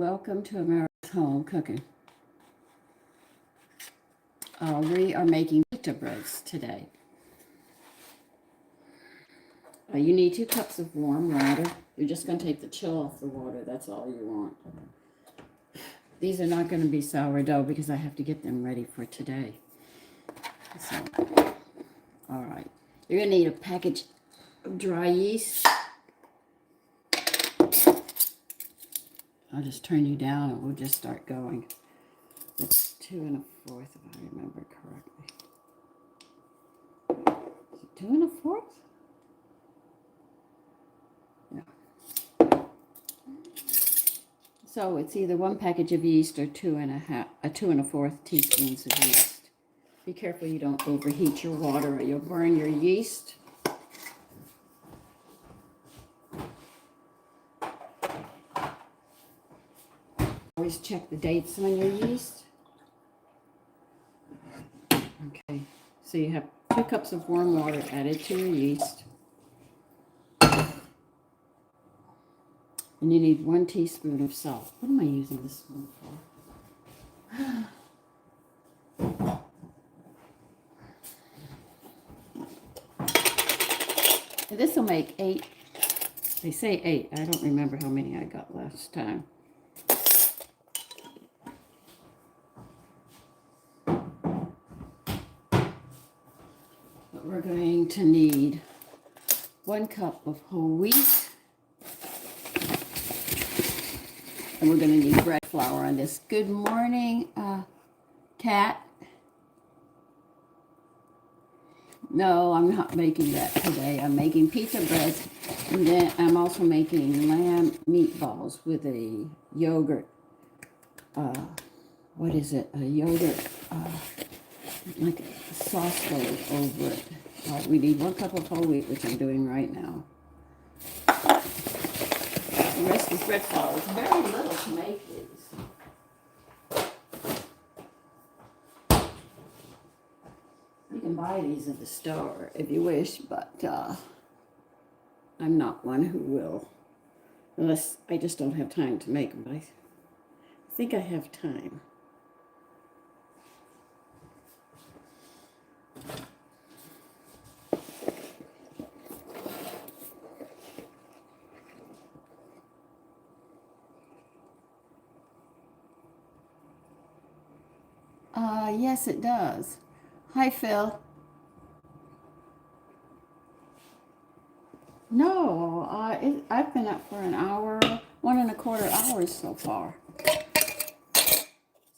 Welcome to America's Home Cooking. We are making pita breads today. You need 2 cups of warm water. You're just going to take the chill off the water. That's all you want. These are not going to be sourdough because I have to get them ready for today. So, all right. You're going to need a package of dry yeast. I'll just turn you down and we'll just start going. It's 2 1/4 if I remember correctly. Is it 2 1/4? Yeah. So it's either 1 package of yeast or 2 1/4 teaspoons of yeast. Be careful you don't overheat your water or you'll burn your yeast. Always check the dates on your yeast. Okay, so you have 2 cups of warm water added to your yeast. And you need 1 teaspoon of salt. What am I using this spoon for? This will make 8. They say 8. I don't remember how many I got last time. But we're going to need 1 cup of whole wheat. And we're going to need bread flour on this. Good morning, Kat. No, I'm not making that today. I'm making pita bread. And then I'm also making lamb meatballs with a yogurt. What is it? A yogurt, like a sauce goes over it. We need 1 cup of whole wheat, which I'm doing right now. The rest is bread flour. It's very little to make these. You can buy these at the store if you wish, but I'm not one who will. Unless I just don't have time to make them. But I think I have time. Yes, it does. Hi, Phil. No, I've been up for an hour, 1 1/4 hours so far. Is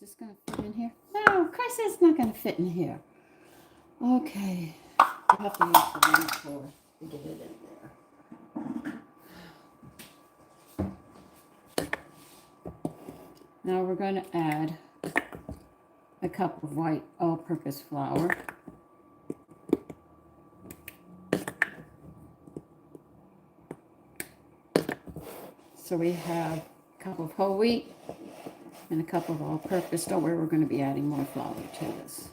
this going to fit in here? No, of course it's not going to fit in here. Okay. I'll have to use the one floor to get it in there. Now we're going to add a cup of white all-purpose flour. So we have a cup of whole wheat and a cup of all-purpose. Don't worry, we're going to be adding more flour to this.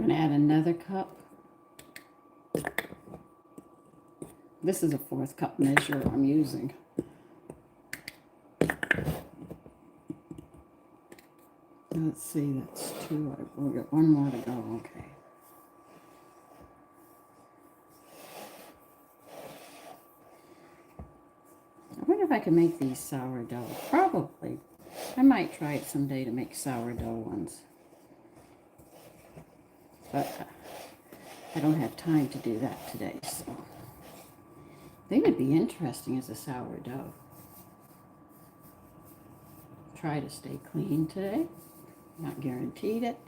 Add another cup. This is a 4th cup measure I'm using. Let's see, that's 2. We'll get 1 more to go. Okay. I wonder if I can make these sourdough. Probably. I might try it someday to make sourdough ones. But I don't have time to do that today, so they would be interesting as a sourdough. Try to stay clean today. Not guaranteed it.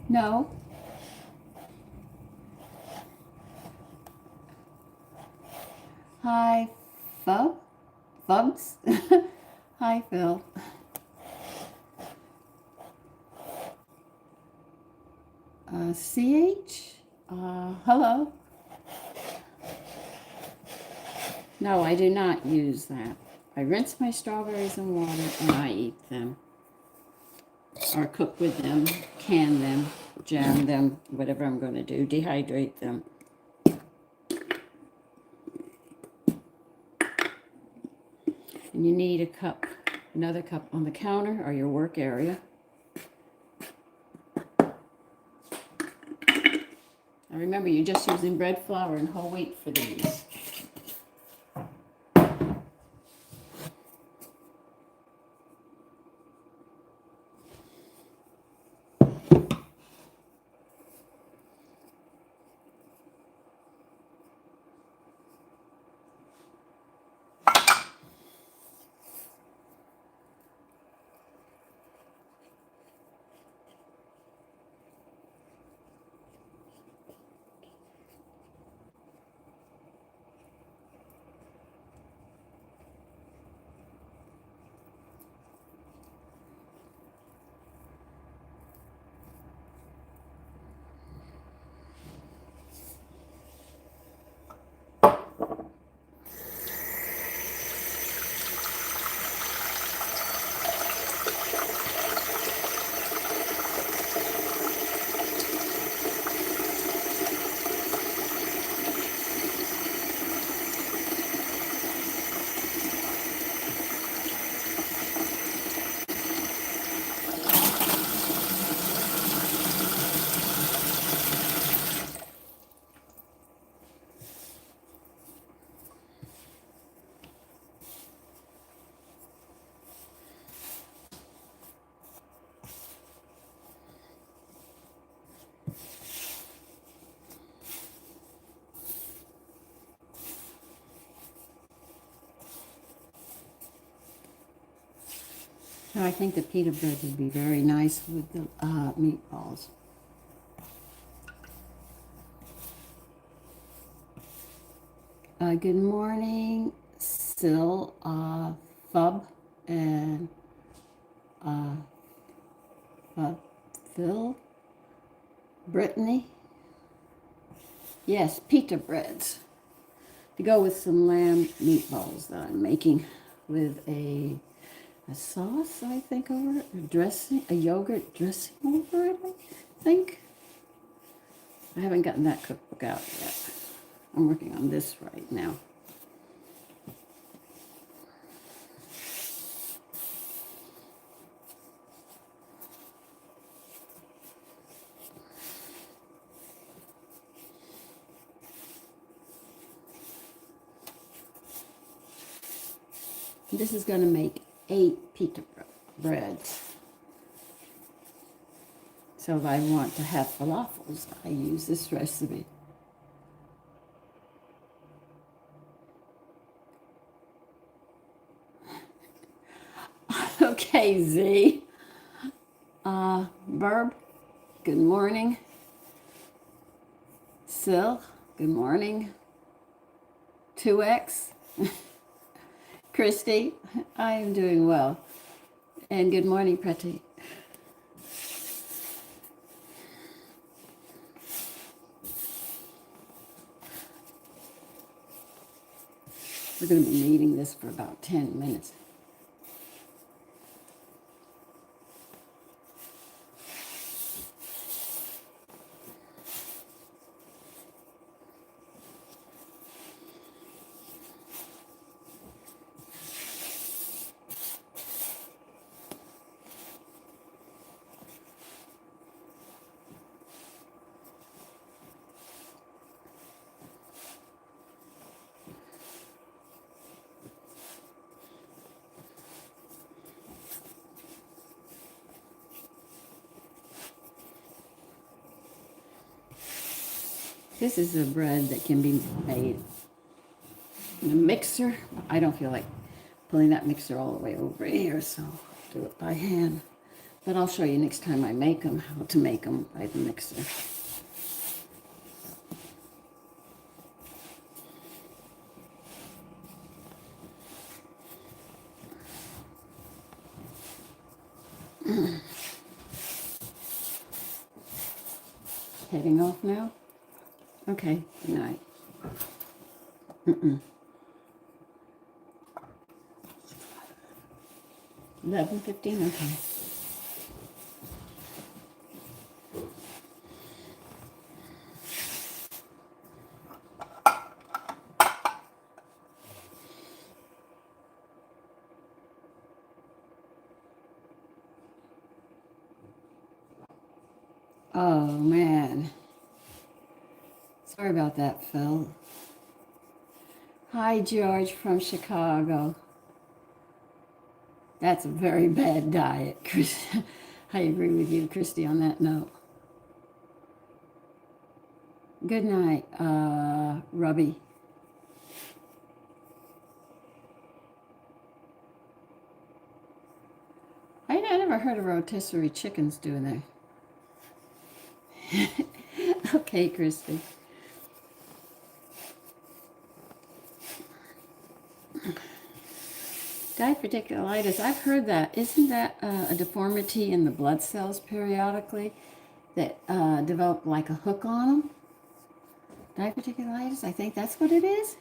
No. Hi, Fubs. Hi, Phil. CH? Hello? No, I do not use that. I rinse my strawberries in water and I eat them. Or cook with them, can them, jam them, whatever I'm going to do, dehydrate them. And you need a cup, another cup on the counter or your work area. Now remember, you're just using bread flour and whole wheat for these. Now I think the pita bread would be very nice with the meatballs. Good morning, Sil, Fub, and Phil, Brittany. Yes, pita breads. To go with some lamb meatballs that I'm making with a sauce, I think, over it, a dressing, a yogurt dressing over it, I think. I haven't gotten that cookbook out yet. I'm working on this right now. This is going to make 8 pita breads. So if I want to have falafels, I use this recipe. Okay, Z. Burb, good morning. Sil, good morning. 2X. Christy, I am doing well. And good morning, Pretty. We're going to be kneading this for about 10 minutes. This is a bread that can be made in a mixer. I don't feel like pulling that mixer all the way over here, so I'll do it by hand. But I'll show you next time I make them how to make them by the mixer. Heading off now? Okay, good night. 11:15, okay. Oh, man. Sorry about that, Phil. Hi, George from Chicago. That's a very bad diet, Chris. I agree with you, Christy, on that note. Good night, Robbie. I never heard of rotisserie chickens doing that. Okay, Christy. Diverticulitis, I've heard that. Isn't that a deformity in the blood cells periodically that develop like a hook on them? Diverticulitis, I think that's what it is.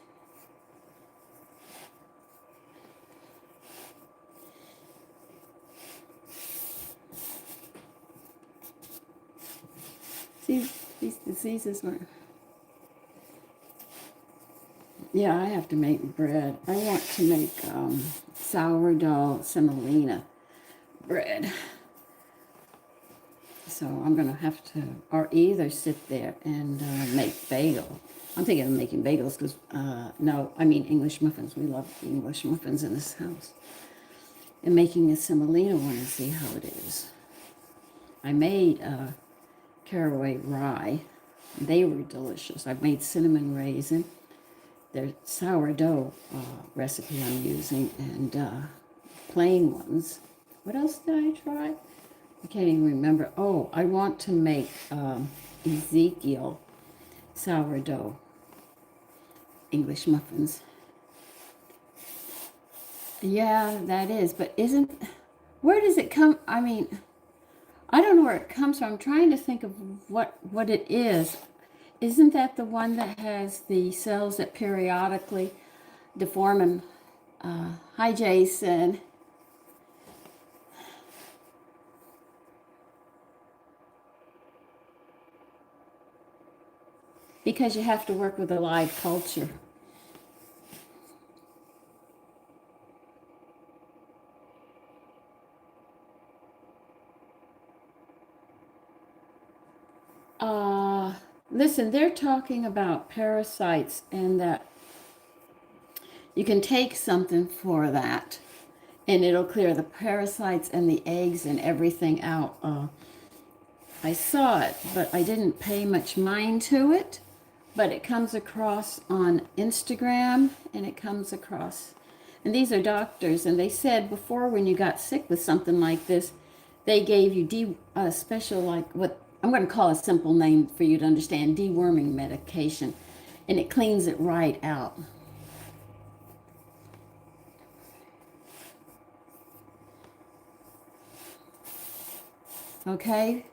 See, these diseases are... Yeah, I have to make bread. I want to make sourdough semolina bread. So I'm going to have to, or either sit there and make bagel. I'm thinking of making bagels because, no, I mean English muffins. We love English muffins in this house. And making a semolina one and see how it is. I made caraway rye. They were delicious. I made cinnamon raisin. Their sourdough recipe I'm using, and plain ones. What else did I try? I can't even remember. Oh, I want to make Ezekiel sourdough English muffins. Yeah, that is. But where does it come? I mean, I don't know where it comes from. I'm trying to think of what it is. Isn't that the one that has the cells that periodically deform and, hi Jason. Because you have to work with a live culture. Listen, they're talking about parasites and that you can take something for that and it'll clear the parasites and the eggs and everything out. I saw it, but I didn't pay much mind to it. But it comes across on Instagram and it comes across, and these are doctors, and they said before when you got sick with something like this, they gave you special, like what I'm going to call a simple name for you to understand, deworming medication, and it cleans it right out. Okay?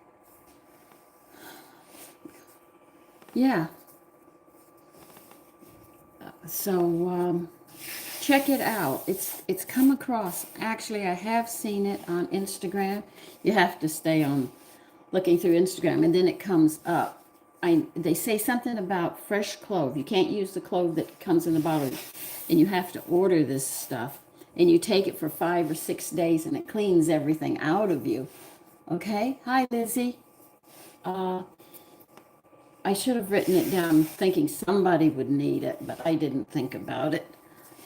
Yeah. So check it out. It's come across. Actually, I have seen it on Instagram. You have to stay on looking through Instagram, and then it comes up. They say something about fresh clove. You can't use the clove that comes in the bottle, and you have to order this stuff, and you take it for 5 or 6 days, and it cleans everything out of you. Okay? Hi, Lizzie. I should have written it down thinking somebody would need it, but I didn't think about it.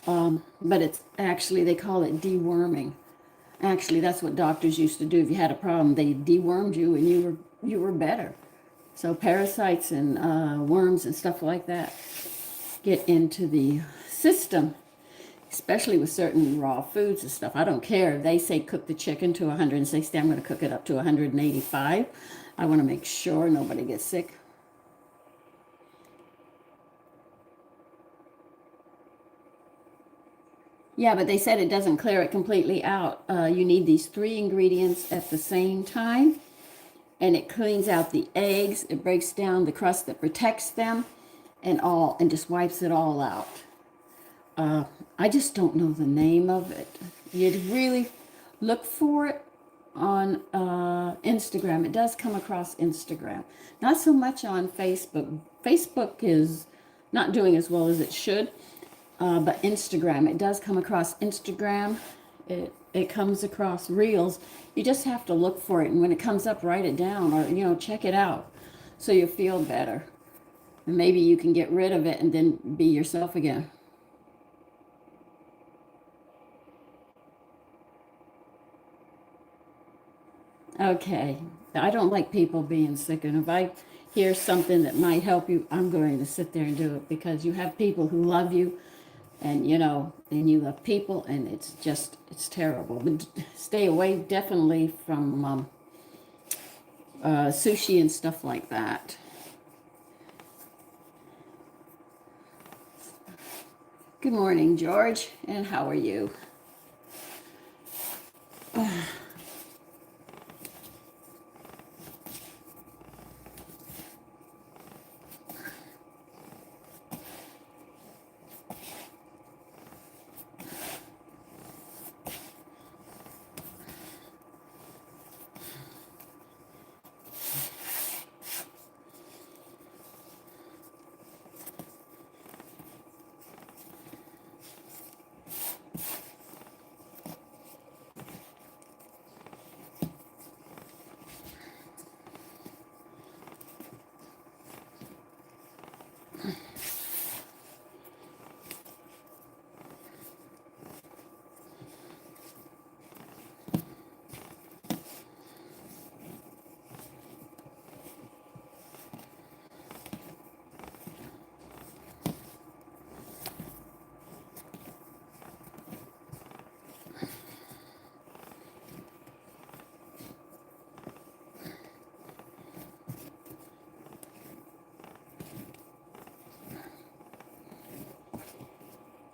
But it's actually, they call it deworming. Actually, that's what doctors used to do. If you had a problem, they dewormed you and you were better. So parasites and worms and stuff like that get into the system, especially with certain raw foods and stuff. I don't care. They say cook the chicken to 160. I'm going to cook it up to 185. I want to make sure nobody gets sick. Yeah, but they said it doesn't clear it completely out. You need these 3 ingredients at the same time, and it cleans out the eggs. It breaks down the crust that protects them, and just wipes it all out. I just don't know the name of it. You'd really look for it on Instagram. It does come across Instagram. Not so much on Facebook. Facebook is not doing as well as it should. But Instagram, it does come across Instagram. It comes across Reels. You just have to look for it. And when it comes up, write it down or, check it out so you feel better. And maybe you can get rid of it and then be yourself again. Okay. I don't like people being sick. And if I hear something that might help you, I'm going to sit there and do it because you have people who love you and and you love people, and it's terrible. But stay away definitely from sushi and stuff like that. Good morning, George, and how are you?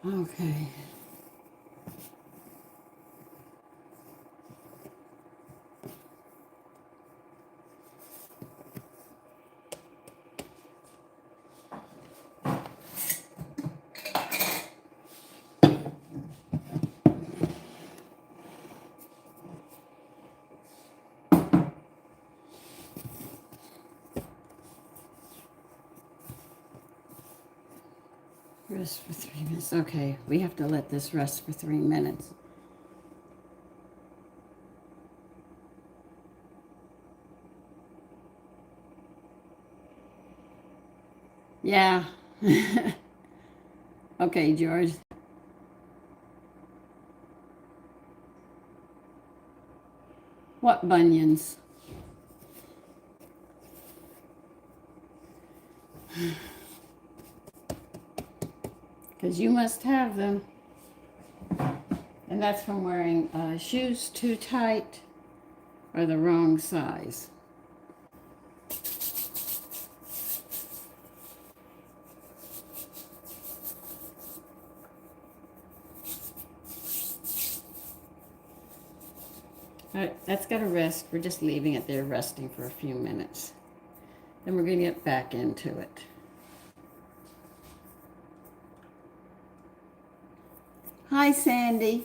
Okay. Rest for 3 minutes. Okay, we have to let this rest for 3 minutes. Yeah. Okay, George. What bunions? Because you must have them. And that's from wearing shoes too tight or the wrong size. All right, that's got to rest. We're just leaving it there resting for a few minutes. Then we're going to get back into it. Hi, Sandy.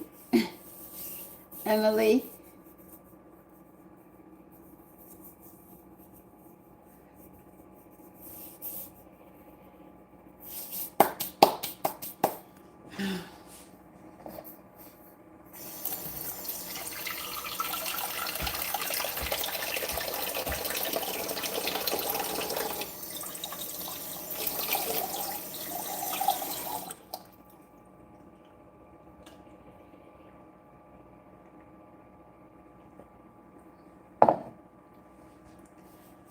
Emily.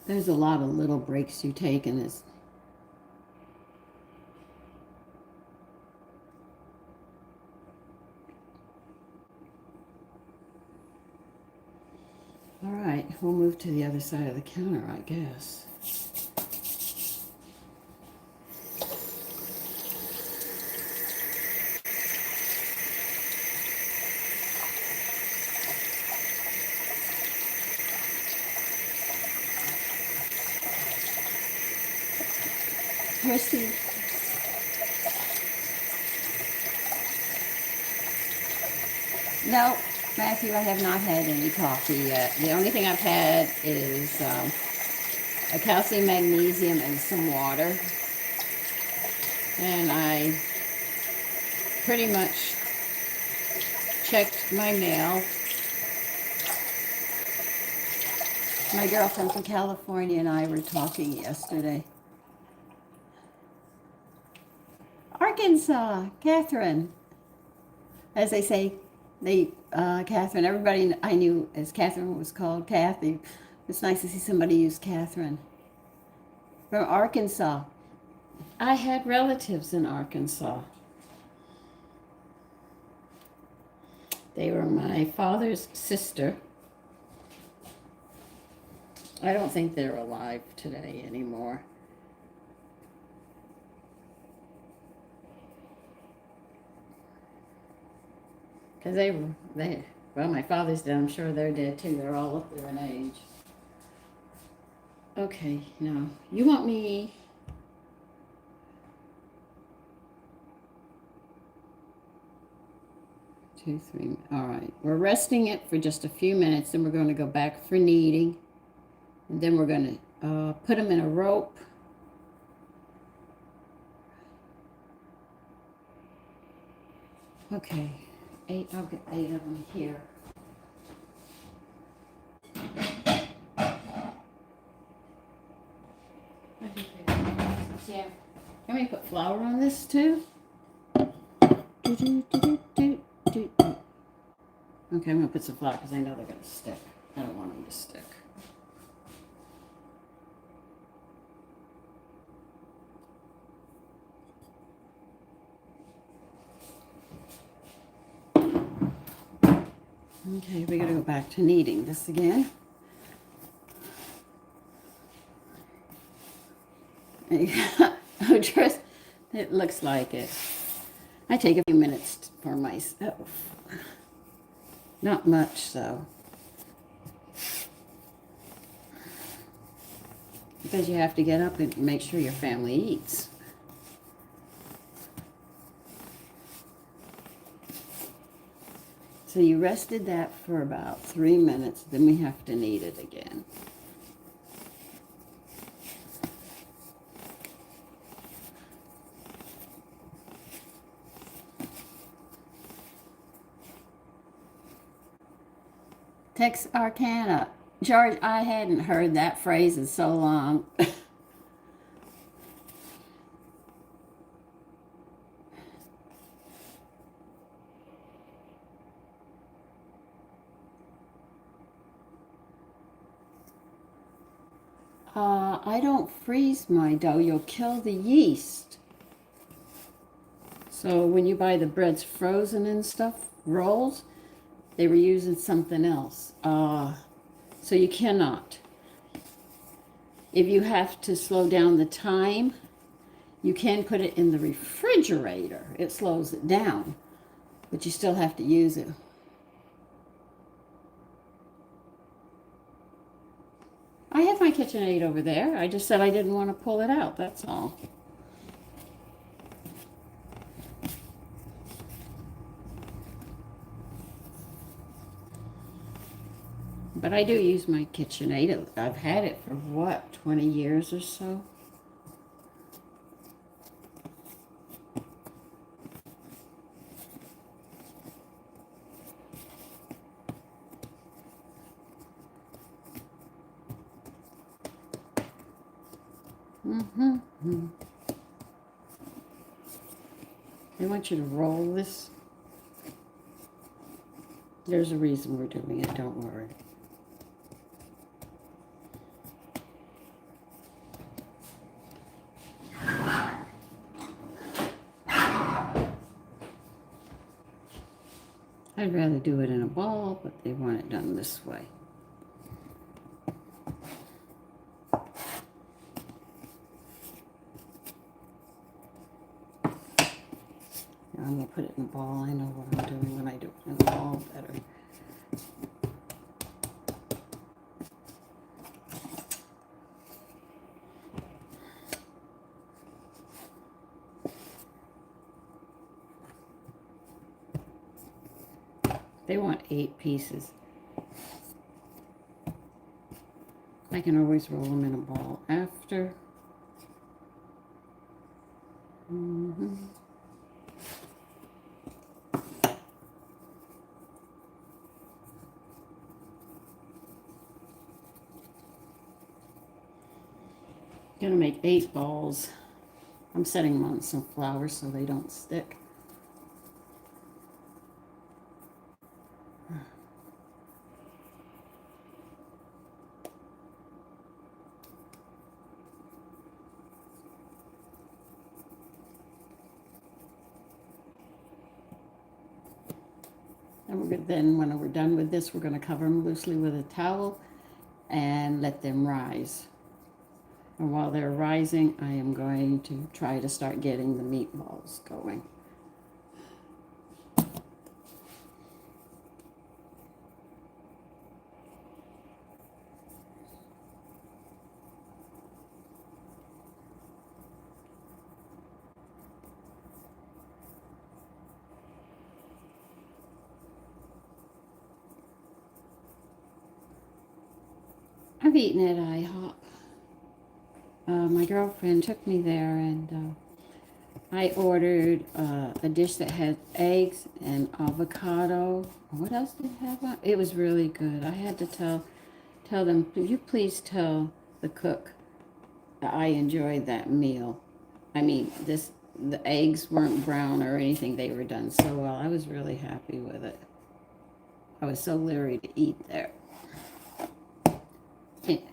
There's a lot of little breaks you take in this. All right, we'll move to the other side of the counter, I guess. Christy. No, Matthew, I have not had any coffee yet. The only thing I've had is a calcium, magnesium, and some water. And I pretty much checked my mail. My girlfriend from California and I were talking yesterday. Arkansas, Catherine. As they say, Catherine, everybody I knew as Catherine was called Kathy. It's nice to see somebody use Catherine. From Arkansas. I had relatives in Arkansas. They were my father's sister. I don't think they're alive today anymore. Because well, my father's dead. I'm sure they're dead too. They're all up there in age. Okay, now, you want me... Two, three, all right. We're resting it for just a few minutes, then we're going to go back for kneading. And then we're going to put them in a rope. Okay, I'll get 8 of them here. Yeah. Can we put flour on this too? Okay, I'm going to put some flour because I know they're going to stick. I don't want them to stick. Okay, we're going to go back to kneading this again. It looks like it. I take a few minutes for myself. Not much, though. Because you have to get up and make sure your family eats. So you rested that for about 3 minutes, then we have to knead it again. Texarkana. George, I hadn't heard that phrase in so long. I don't freeze my dough. You'll kill the yeast. So when you buy the breads frozen and stuff, rolls, they were using something else. So you cannot. If you have to slow down the time, you can put it in the refrigerator. It slows it down, but you still have to use it. I have my KitchenAid over there. I just said I didn't want to pull it out, that's all. But I do use my KitchenAid. I've had it for, what, 20 years or so? I want you to roll this. There's a reason we're doing it, don't worry. I'd rather do it in a ball, but they want it done this way. I'm going to put it in a ball. I know what I'm doing when I do it in a ball better. They want 8 pieces. I can always roll them in a ball after. Gonna make 8 balls. I'm setting them on some flour so they don't stick. And then when we're done with this, we're going to cover them loosely with a towel and let them rise. And while they're rising, I am going to try to start getting the meatballs going. I've eaten at IHOP. My girlfriend took me there, and I ordered a dish that had eggs and avocado. What else did it have? It was really good. I had to tell them, "Could you please tell the cook that I enjoyed that meal?" I mean, the eggs weren't brown or anything. They were done so well. I was really happy with it. I was so leery to eat there.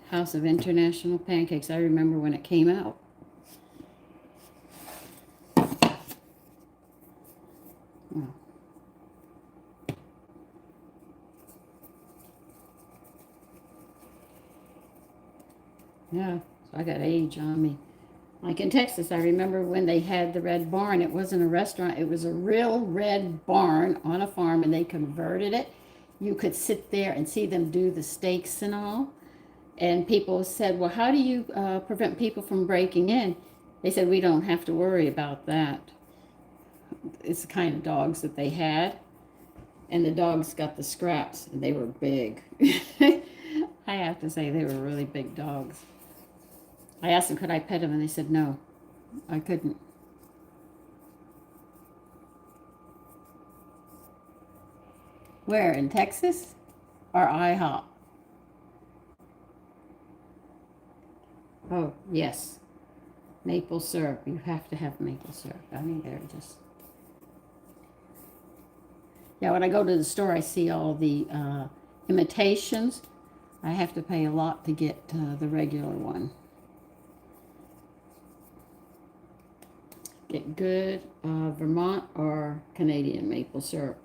House of International Pancakes. I remember when it came out. Oh. Yeah, so I got age on me. Like in Texas, I remember when they had the Red Barn. It wasn't a restaurant. It was a real red barn on a farm, and they converted it. You could sit there and see them do the steaks and all. And people said, well, how do you prevent people from breaking in? They said, we don't have to worry about that. It's the kind of dogs that they had. And the dogs got the scraps, and they were big. I have to say, they were really big dogs. I asked them, could I pet them? And they said, no, I couldn't. Where, in Texas? Or IHOP? Oh, yes. Maple syrup. You have to have maple syrup. I mean, they're just... Yeah, when I go to the store, I see all the imitations. I have to pay a lot to get the regular one. Get good Vermont or Canadian maple syrup.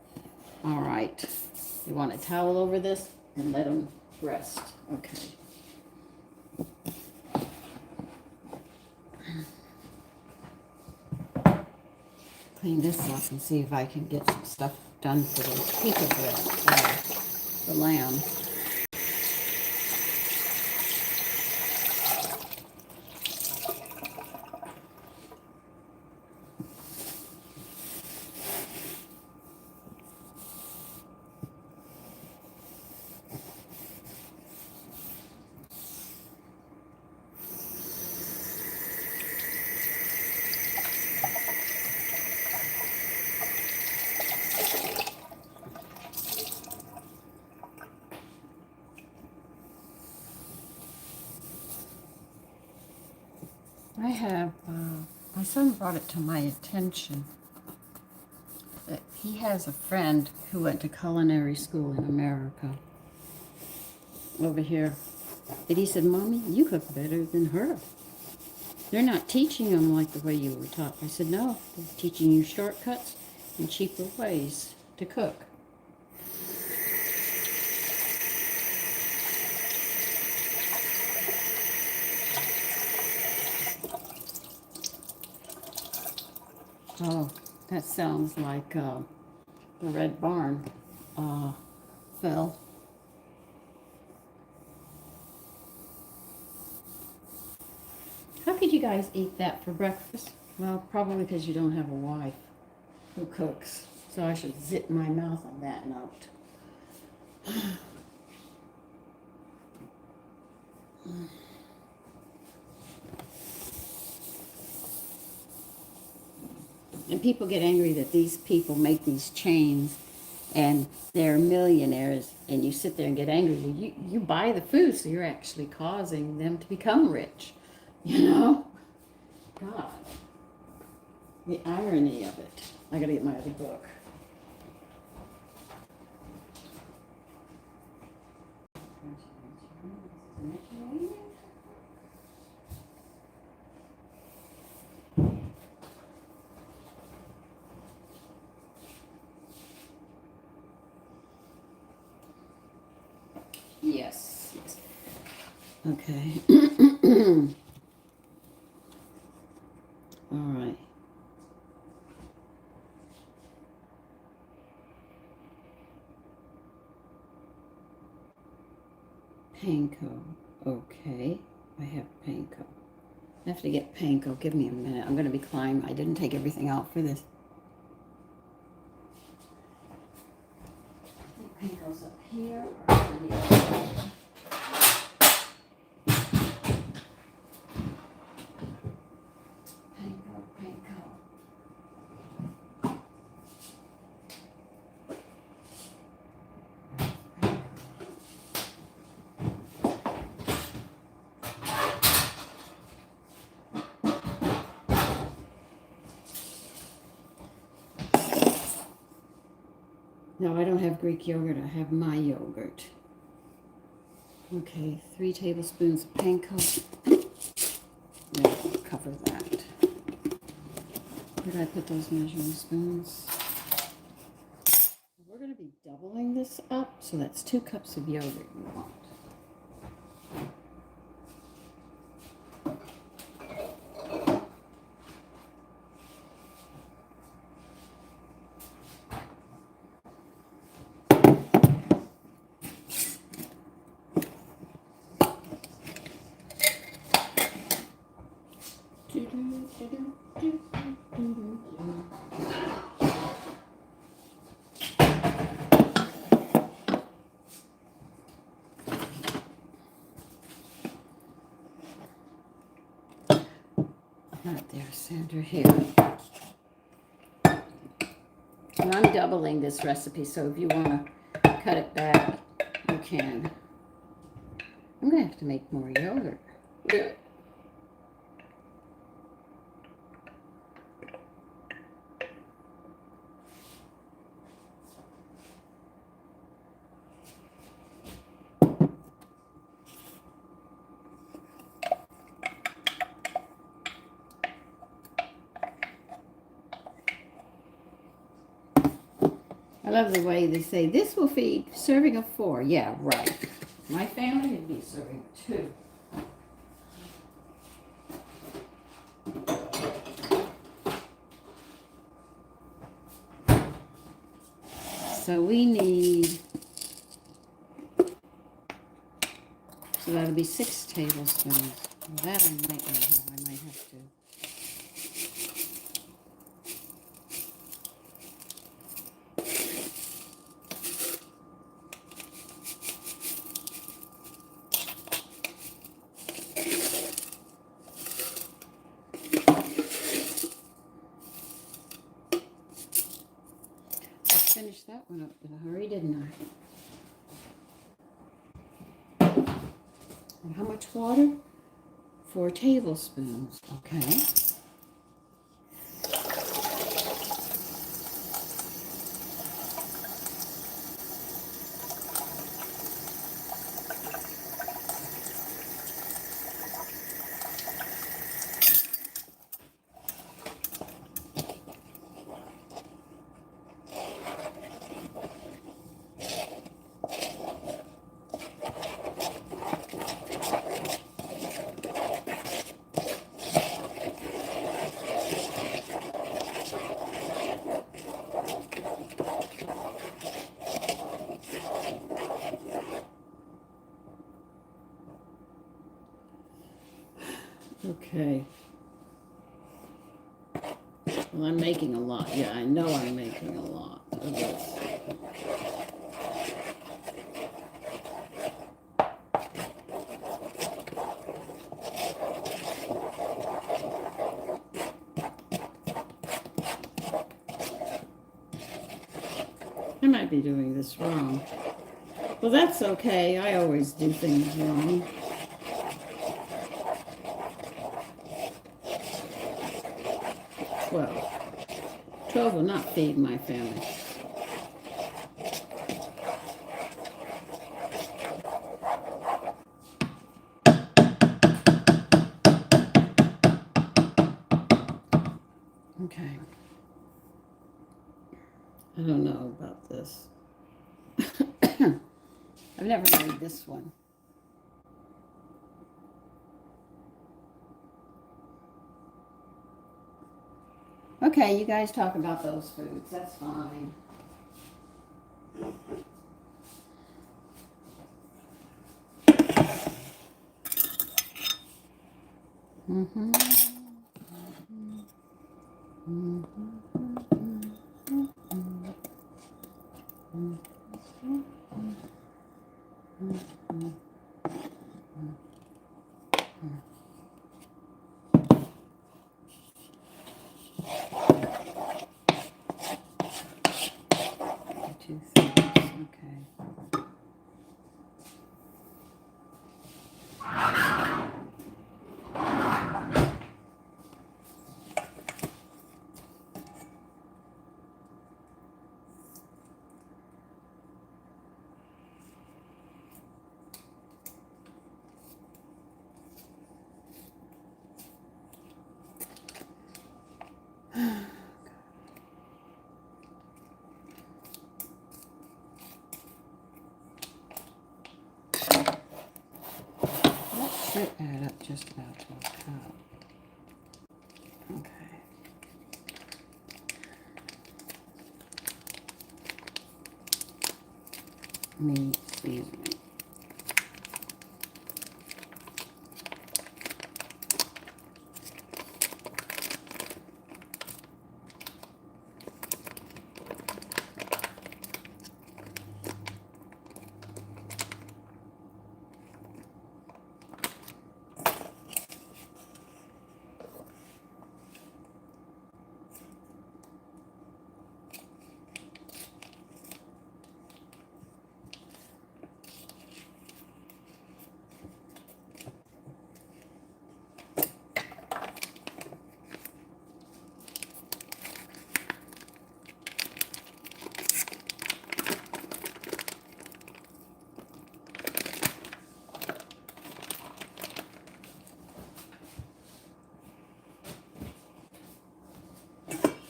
All right. You want a towel over this and let them rest. Okay. Clean this up and see if I can get some stuff done for the Pita Bread, the lamb. I have, my son brought it to my attention that he has a friend who went to culinary school in America, over here. And he said, Mommy, you cook better than her. They're not teaching them like the way you were taught. I said, no, they're teaching you shortcuts and cheaper ways to cook. Oh, that sounds like the Red Barn fell. How could you guys eat that for breakfast? Well, probably because you don't have a wife who cooks. So I should zip my mouth on that note. And people get angry that these people make these chains and they're millionaires, and you sit there and get angry. You buy the food, so you're actually causing them to become rich. You know? God. The irony of it. I gotta get my other book. Yes. Okay. All right. Panko. Okay. I have panko. I have to get panko. Give me a minute. I'm going to be climbing. I didn't take everything out for this. Panko's up here. No, I don't have Greek yogurt. I have my yogurt. Okay, 3 tablespoons of panko. I'll cover that. Where did I put those measuring spoons? We're going to be doubling this up, so that's 2 cups of yogurt you want. Not there, Sandra, here. And I'm doubling this recipe, so if you want to cut it back, you can. I'm going to have to make more yogurt. Yeah. I love the way they say, this will feed serving of 4. Yeah, right. My family would be serving 2. So we need, so that'll be 6 tablespoons. That I might not have. I might have to. Finished that one up in a hurry, didn't I? And how much water? 4 tablespoons. Okay. Okay. Well, I'm making a lot. Yeah, I know I'm making a lot of this. I might be doing this wrong. Well, that's okay. I always do things wrong. Well, 12 will not feed my family. Okay. I don't know about this. I've never made this one. Okay, you guys talk about those foods. That's fine. Mm-hmm. Mm-hmm. Two things. Okay. Should add up just about to a cup. Okay. Meat seasoning.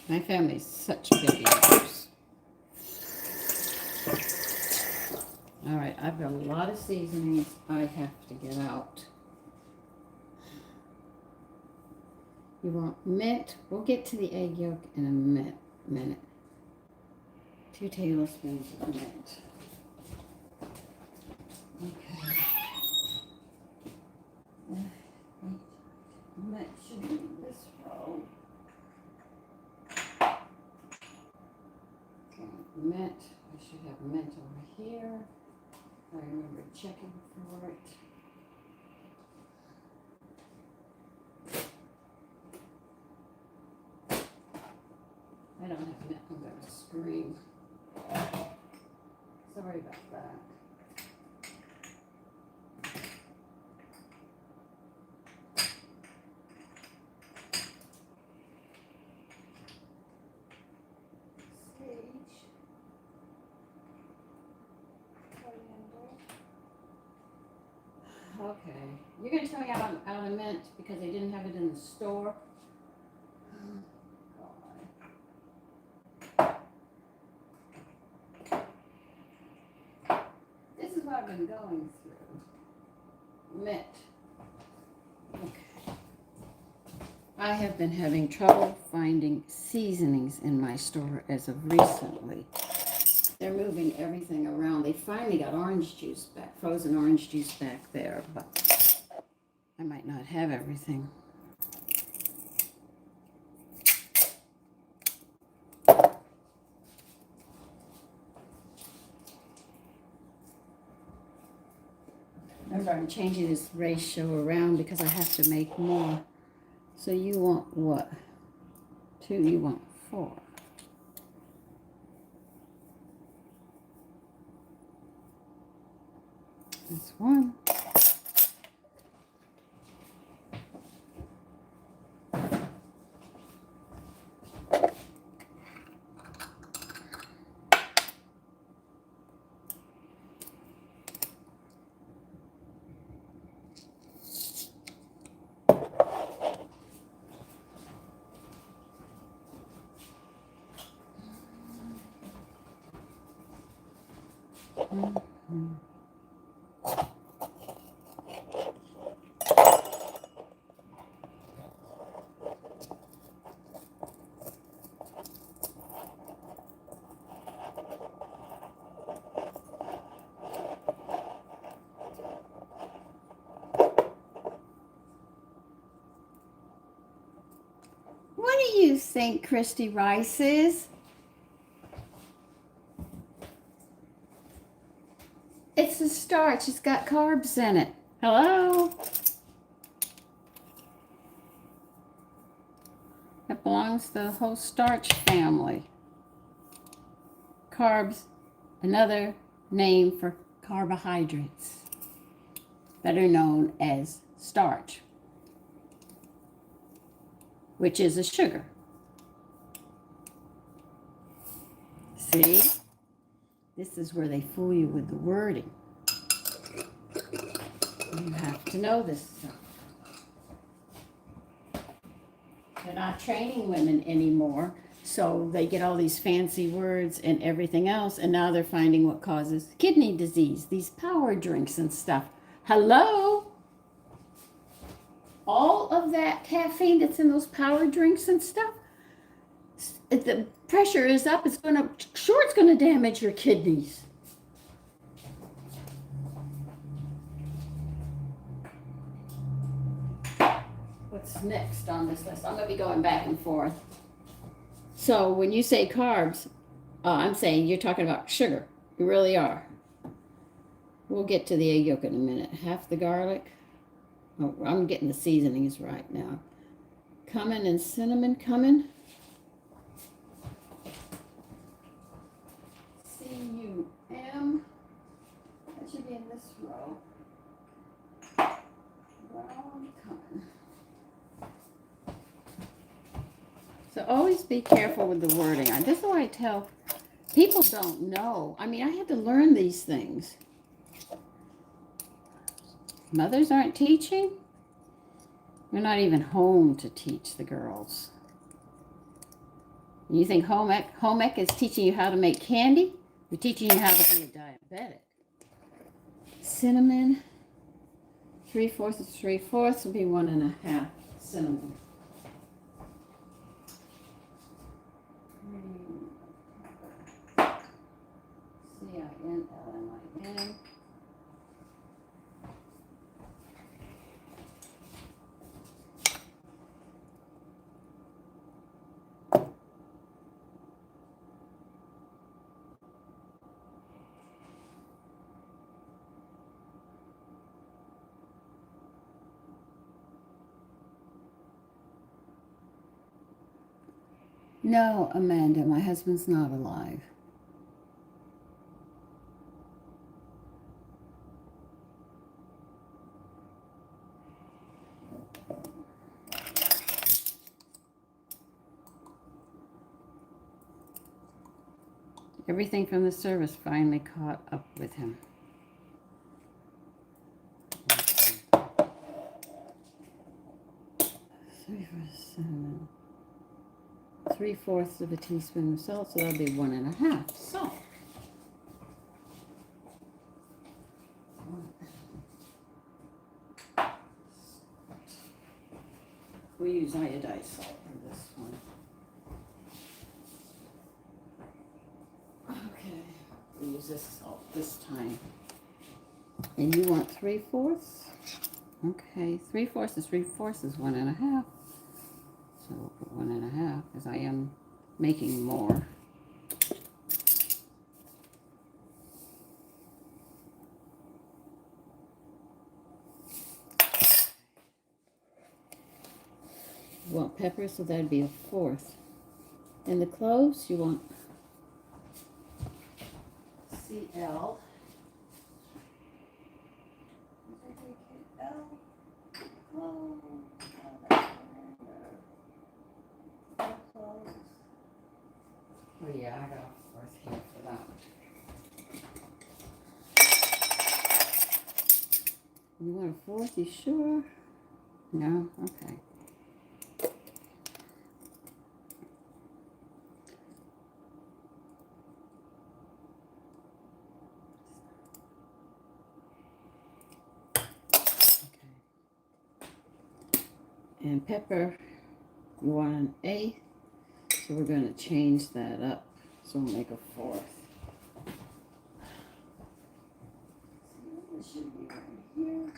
My family's such big eaters. All right, I've got a lot of seasonings I have to get out. You want mint? We'll get to the egg yolk in a minute. 2 tablespoons of mint. Okay. Mint should be in this row. Mint, I should have mint over here. I remember checking for it. I don't have mint, I'm going to scream. Sorry about that. Okay, you're going to tell me out of mint because they didn't have it in the store? This is what I've been going through. Mint. Okay. I have been having trouble finding seasonings in my store as of recently. They're moving everything around. They finally got orange juice back, frozen orange juice back there, but I might not have everything. Remember, I'm changing this ratio around because I have to make more. So you want what? 2, you want 4. That's one. What do you think Christy Rice is? It's a starch. It's got carbs in it. Hello? It belongs to the whole starch family. Carbs, another name for carbohydrates, better known as starch, which is a sugar. See? This is where they fool you with the wording. You have to know this stuff. They're not training women anymore, so they get all these fancy words and everything else, and now they're finding what causes kidney disease, these power drinks and stuff. Hello? All of that caffeine that's in those power drinks and stuff, if the pressure is up, it's going to damage your kidneys. What's next on this list? I'm going to be going back and forth. So when you say carbs, I'm saying you're talking about sugar. You really are. We'll get to the egg yolk in a minute. Half the garlic. Oh, I'm getting the seasonings right now. Cumin and cinnamon. Cumin. C-U-M. That should be in this row. Brown cumin. So always be careful with the wording. This is why I tell people don't know. I mean, I had to learn these things. Mothers aren't teaching. They're not even home to teach the girls. You think home ec is teaching you how to make candy? They're teaching you how to be a diabetic. Cinnamon. 3/4 is 3/4 would be 1.5 cinnamon. C-I-N-L-M-I-N. No, Amanda, my husband's not alive. Everything from the service finally caught up with him. Cinnamon. 3/4 of a teaspoon of salt, so that'll be 1.5 salt. We use iodized salt for this one. Okay, we use this salt this time. And you want 3/4? Okay, 3/4 is 3/4 is 1.5. So we'll put 1.5 because I am making more. You want pepper, so that'd be 1/4. And the cloves, you want CL. Oh yeah, I got a fourth here for that. You want a fourth? You sure? No? Okay. And pepper, you want an eighth, so we're going to change that up. So we'll make a fourth. This should be right here.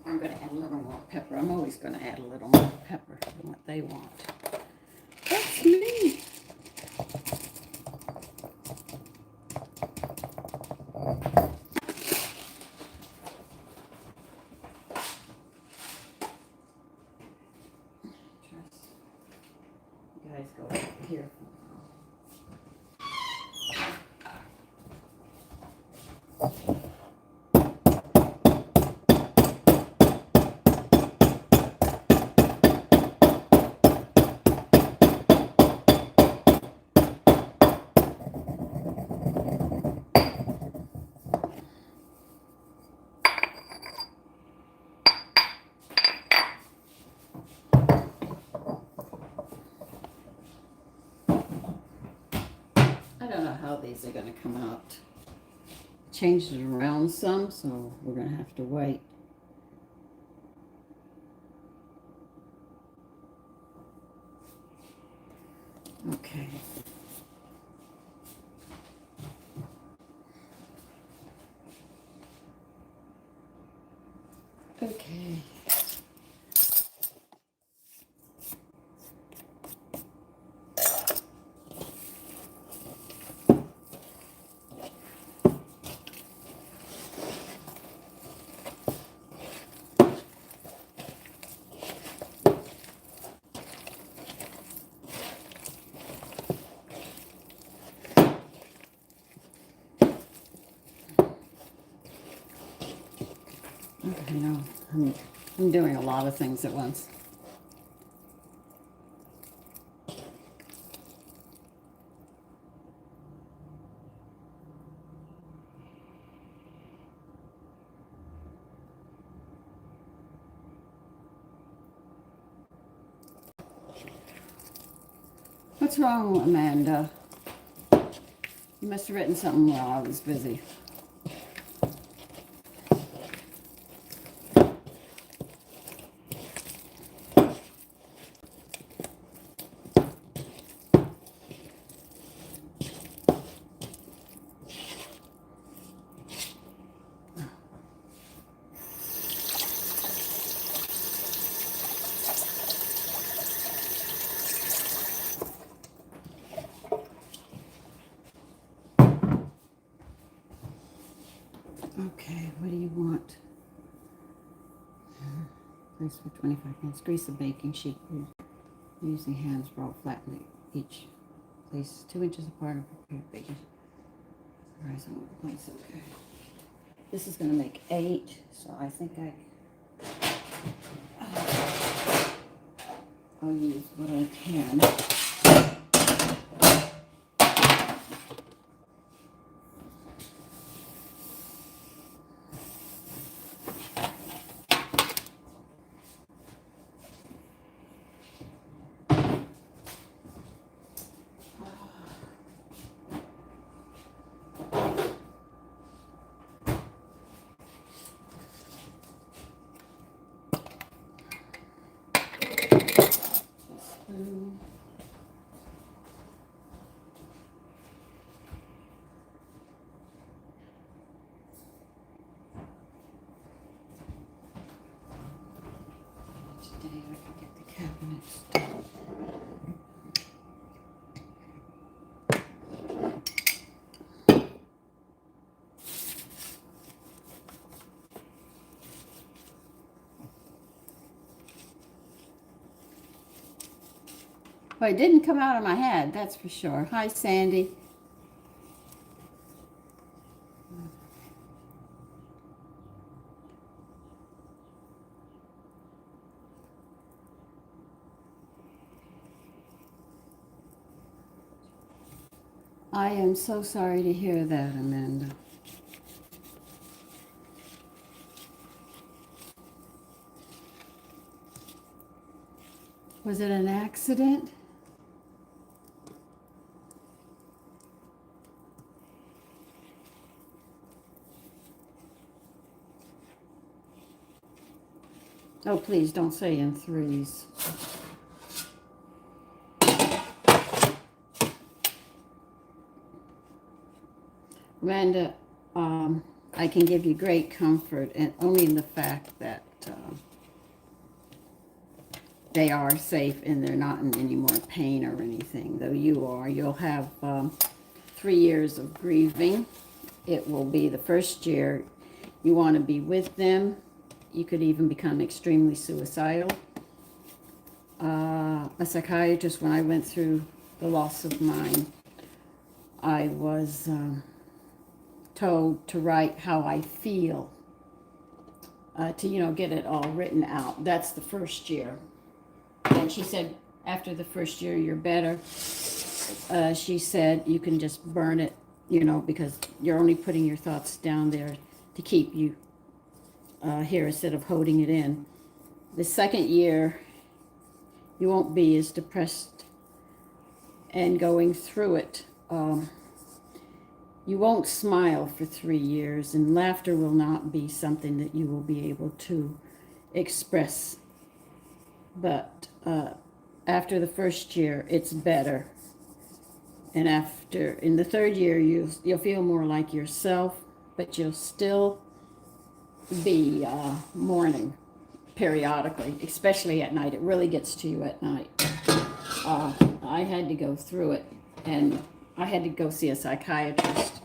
I'm going to add a little more pepper. I'm always going to add a little more pepper than what they want. That's me. You guys go over here. I don't know how these are going to come out. Changed it around some, so we're going to have to wait. Okay. Okay. Okay, no, I'm doing a lot of things at once. What's wrong, Amanda? You must have written something while I was busy. Okay, what do you want? Place for 25 minutes. Grease the baking sheet. Using hands, roll flatly each. Place 2 inches apart and prepare baking. Horizontal place. Okay. This is going to make 8, so I think I'll use what I can. Today I can get the cabinets done. But it didn't come out of my head, that's for sure. Hi, Sandy. I am so sorry to hear that, Amanda. Was it an accident? Oh, please don't say in threes. Amanda, I can give you great comfort, and only in the fact that they are safe and they're not in any more pain or anything, though you are. You'll have 3 years of grieving. It will be the first year you want to be with them. You could even become extremely suicidal. A psychiatrist, when I went through the loss of mine, I was told to write how I feel, to, get it all written out. That's the first year. And she said, after the first year, you're better. She said, you can just burn it, because you're only putting your thoughts down there to keep you here instead of holding it in. The second year, you won't be as depressed and going through it. You won't smile for 3 years, and laughter will not be something that you will be able to express. But after the first year, it's better. And in the third year, you'll feel more like yourself, but you'll still be mourning periodically, especially at night. It really gets to you at night. I had to go through it, and I had to go see a psychiatrist,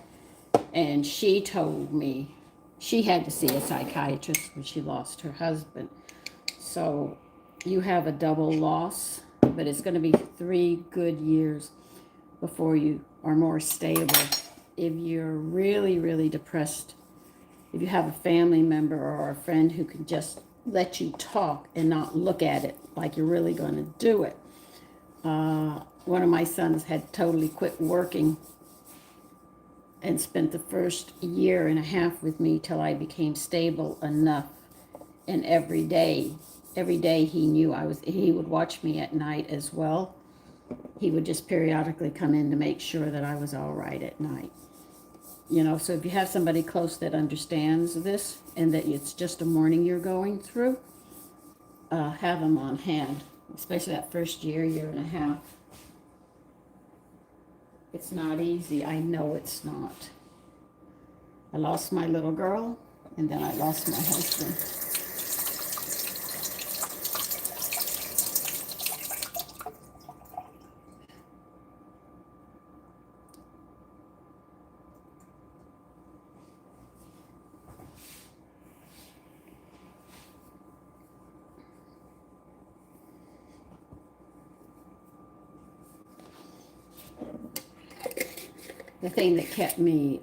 and she told me she had to see a psychiatrist when she lost her husband. So you have a double loss, but it's going to be 3 good years before you are more stable. If you're really, really depressed, if you have a family member or a friend who can just let you talk and not look at it like you're really going to do it. One of my sons had totally quit working and spent the first 1.5 years with me till I became stable enough. And every day he knew he would watch me at night as well. He would just periodically come in to make sure that I was all right at night. So if you have somebody close that understands this and that it's just a morning you're going through, have them on hand, especially that first 1.5 years. It's not easy. I know it's not. I lost my little girl, and then I lost my husband. The thing that kept me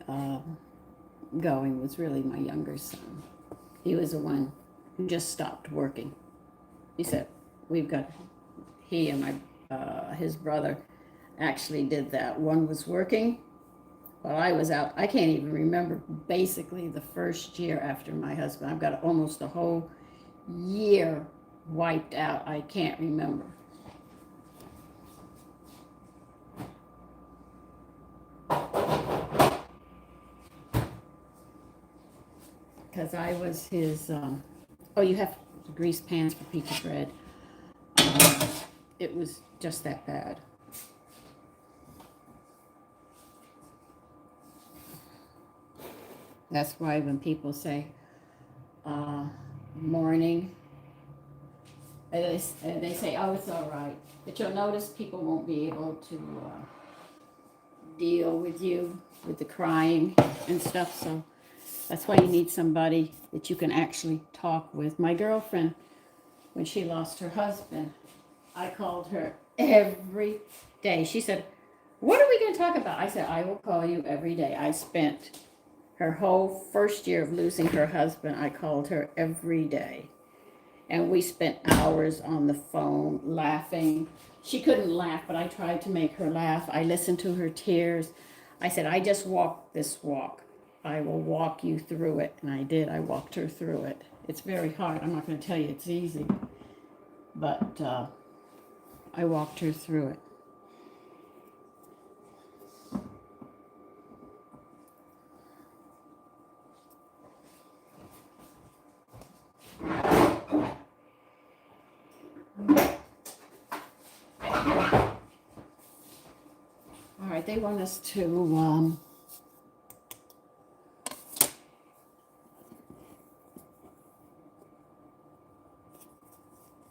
going was really my younger son. He was the one who just stopped working. He said, he and his brother actually did that. One was working while I was out. I can't even remember basically the first year after my husband. I've got almost a whole year wiped out. I can't remember. Because I was his, you have grease pans for Pita Bread. It was just that bad. That's why when people say mourning, and they say, oh, it's all right. But you'll notice people won't be able to deal with you, with the crying and stuff. So that's why you need somebody that you can actually talk with. My girlfriend, when she lost her husband, I called her every day. She said, "What are we going to talk about?" I said, "I will call you every day." I spent her whole first year of losing her husband, I called her every day. And we spent hours on the phone laughing. She couldn't laugh, but I tried to make her laugh. I listened to her tears. I said, "I just walked this walk. I will walk you through it." And I did. I walked her through it. It's very hard. I'm not going to tell you it's easy, but I walked her through it. All right, they want us to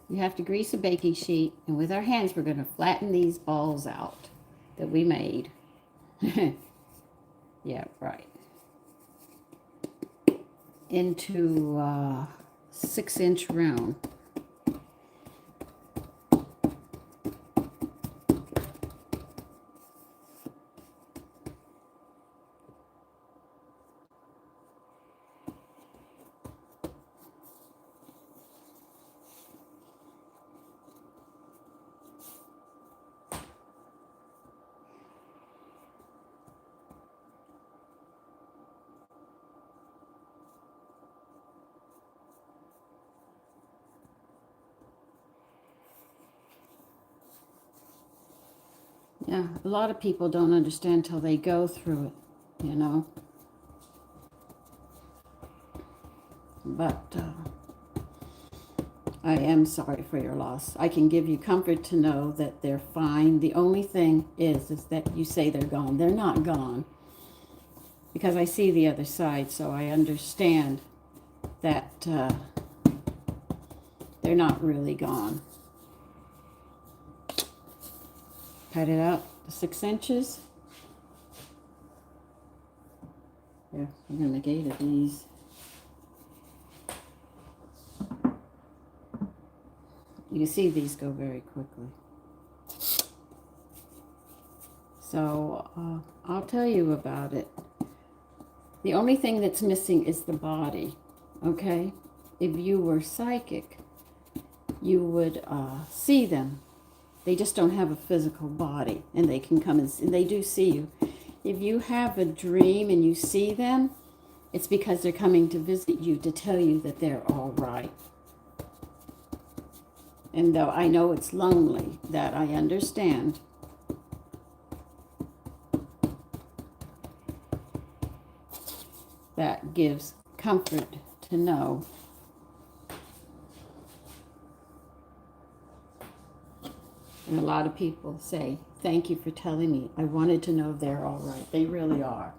you have to grease a baking sheet, and with our hands we're going to flatten these balls out that we made. Yeah, right. Into 6-inch round. Yeah, a lot of people don't understand till they go through it, you know. But I am sorry for your loss. I can give you comfort to know that they're fine. The only thing is that you say they're gone. They're not gone, because I see the other side, so I understand that they're not really gone. Cut it out to 6 inches. Here, I'm going to make 8 of these. You can see these go very quickly. So I'll tell you about it. The only thing that's missing is the body, okay? If you were psychic, you would see them. They just don't have a physical body, and they can come and they do see you. If you have a dream and you see them, it's because they're coming to visit you to tell you that they're all right. And though I know it's lonely, that I understand. That gives comfort to know. And a lot of people say, "Thank you for telling me. I wanted to know they're all right." They really are.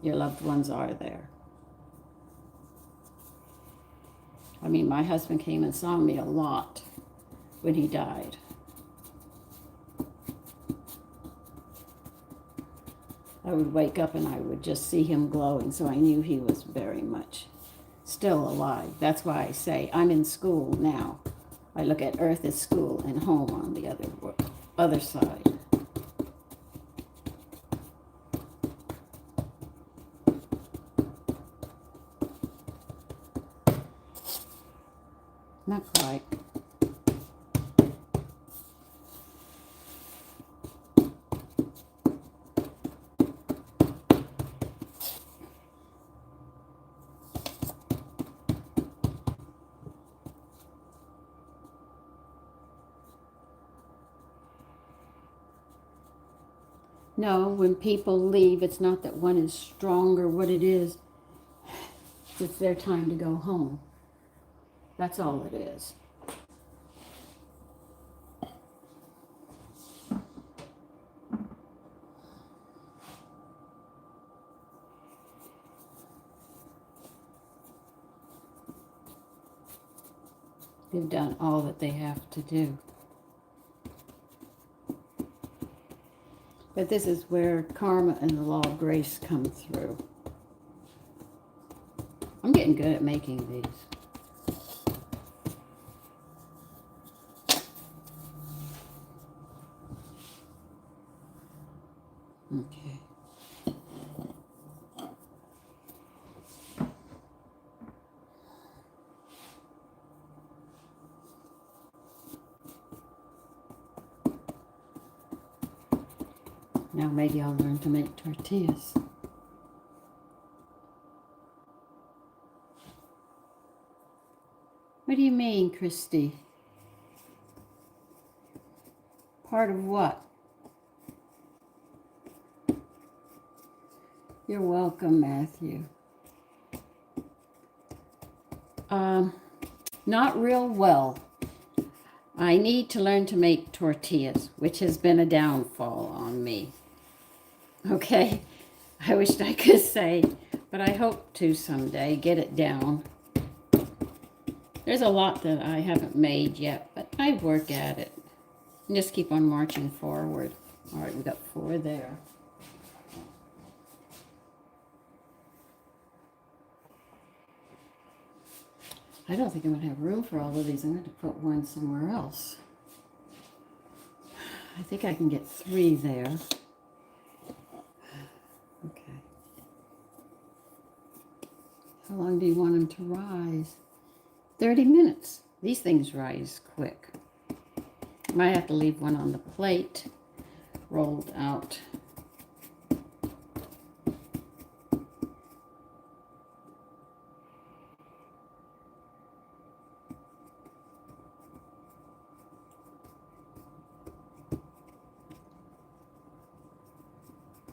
Your loved ones are there. I mean, my husband came and saw me a lot when he died. I would wake up and I would just see him glowing, so I knew he was very much still alive. That's why I say I'm in school now. I look at Earth as school and home on the other side. Not quite. No, when people leave, it's not that one is stronger. What it is, it's their time to go home. That's all it is. They've done all that they have to do. But this is where karma and the law of grace come through. I'm getting good at making these. Okay. Now maybe I'll learn to make tortillas. What do you mean, Christy? Part of what? You're welcome, Matthew. Not real well. I need to learn to make tortillas, which has been a downfall on me. Okay? I wished I could say, but I hope to someday get it down. There's a lot that I haven't made yet, but I work at it. And just keep on marching forward. All right, we got 4 there. I don't think I'm going to have room for all of these. I'm going to put one somewhere else. I think I can get 3 there. Okay. How long do you want them to rise? 30 minutes. These things rise quick. Might have to leave one on the plate, rolled out.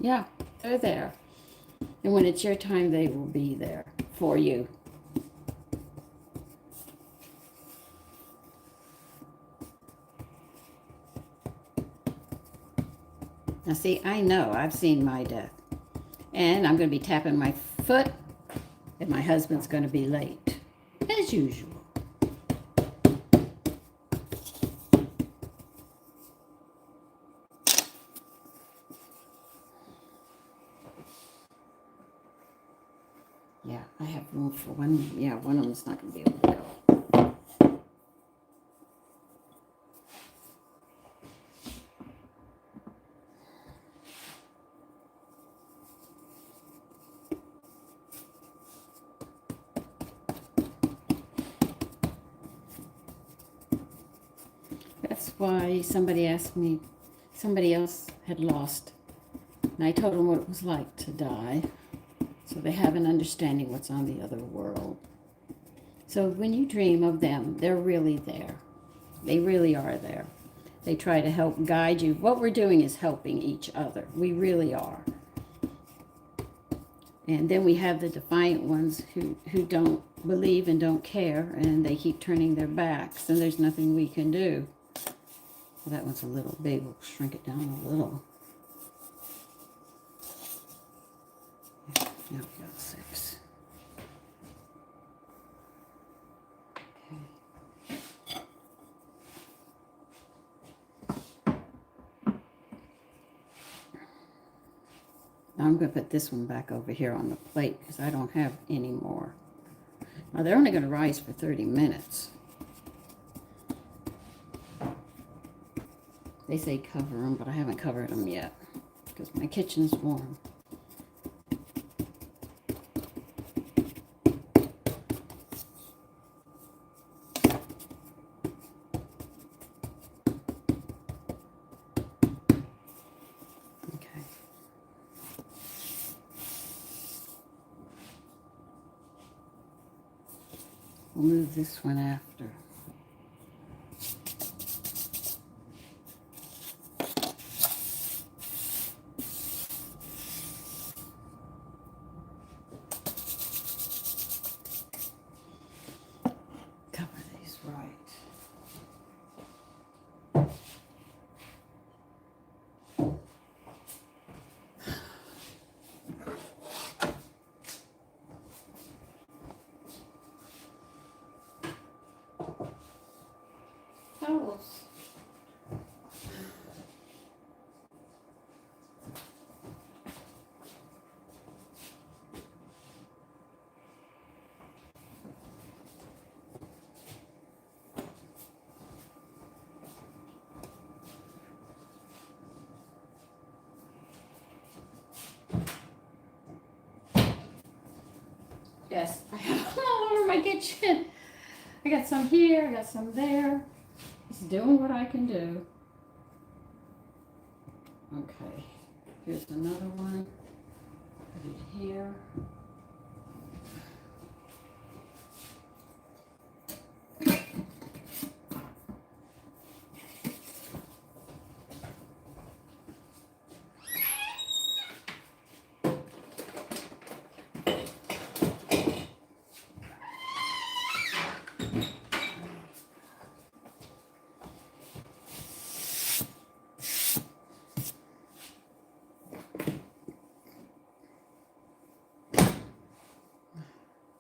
Yeah, they're there. And when it's your time, they will be there for you. Now see, I know I've seen my death. And I'm going to be tapping my foot, and my husband's going to be late, as usual. Yeah, I have room for one. Yeah, one of them's not going to be able to go. That's why somebody asked me, somebody else had lost, and I told them what it was like to die, so they have an understanding what's on the other world. So when you dream of them, they're really there. They really are there. They try to help guide you. What we're doing is helping each other. We really are. And then we have the defiant ones who don't believe and don't care, and they keep turning their backs, and there's nothing we can do. Well, that one's a little big. We'll shrink it down a little. Now we got 6. Okay. Now I'm going to put this one back over here on the plate because I don't have any more. Now they're only going to rise for 30 minutes. They say cover them, but I haven't covered them yet because my kitchen's warm. Okay. We'll move this one after. Yes, I have them all over my kitchen. I got some here, I got some there. Just doing what I can do. Okay, here's another one. Put it here.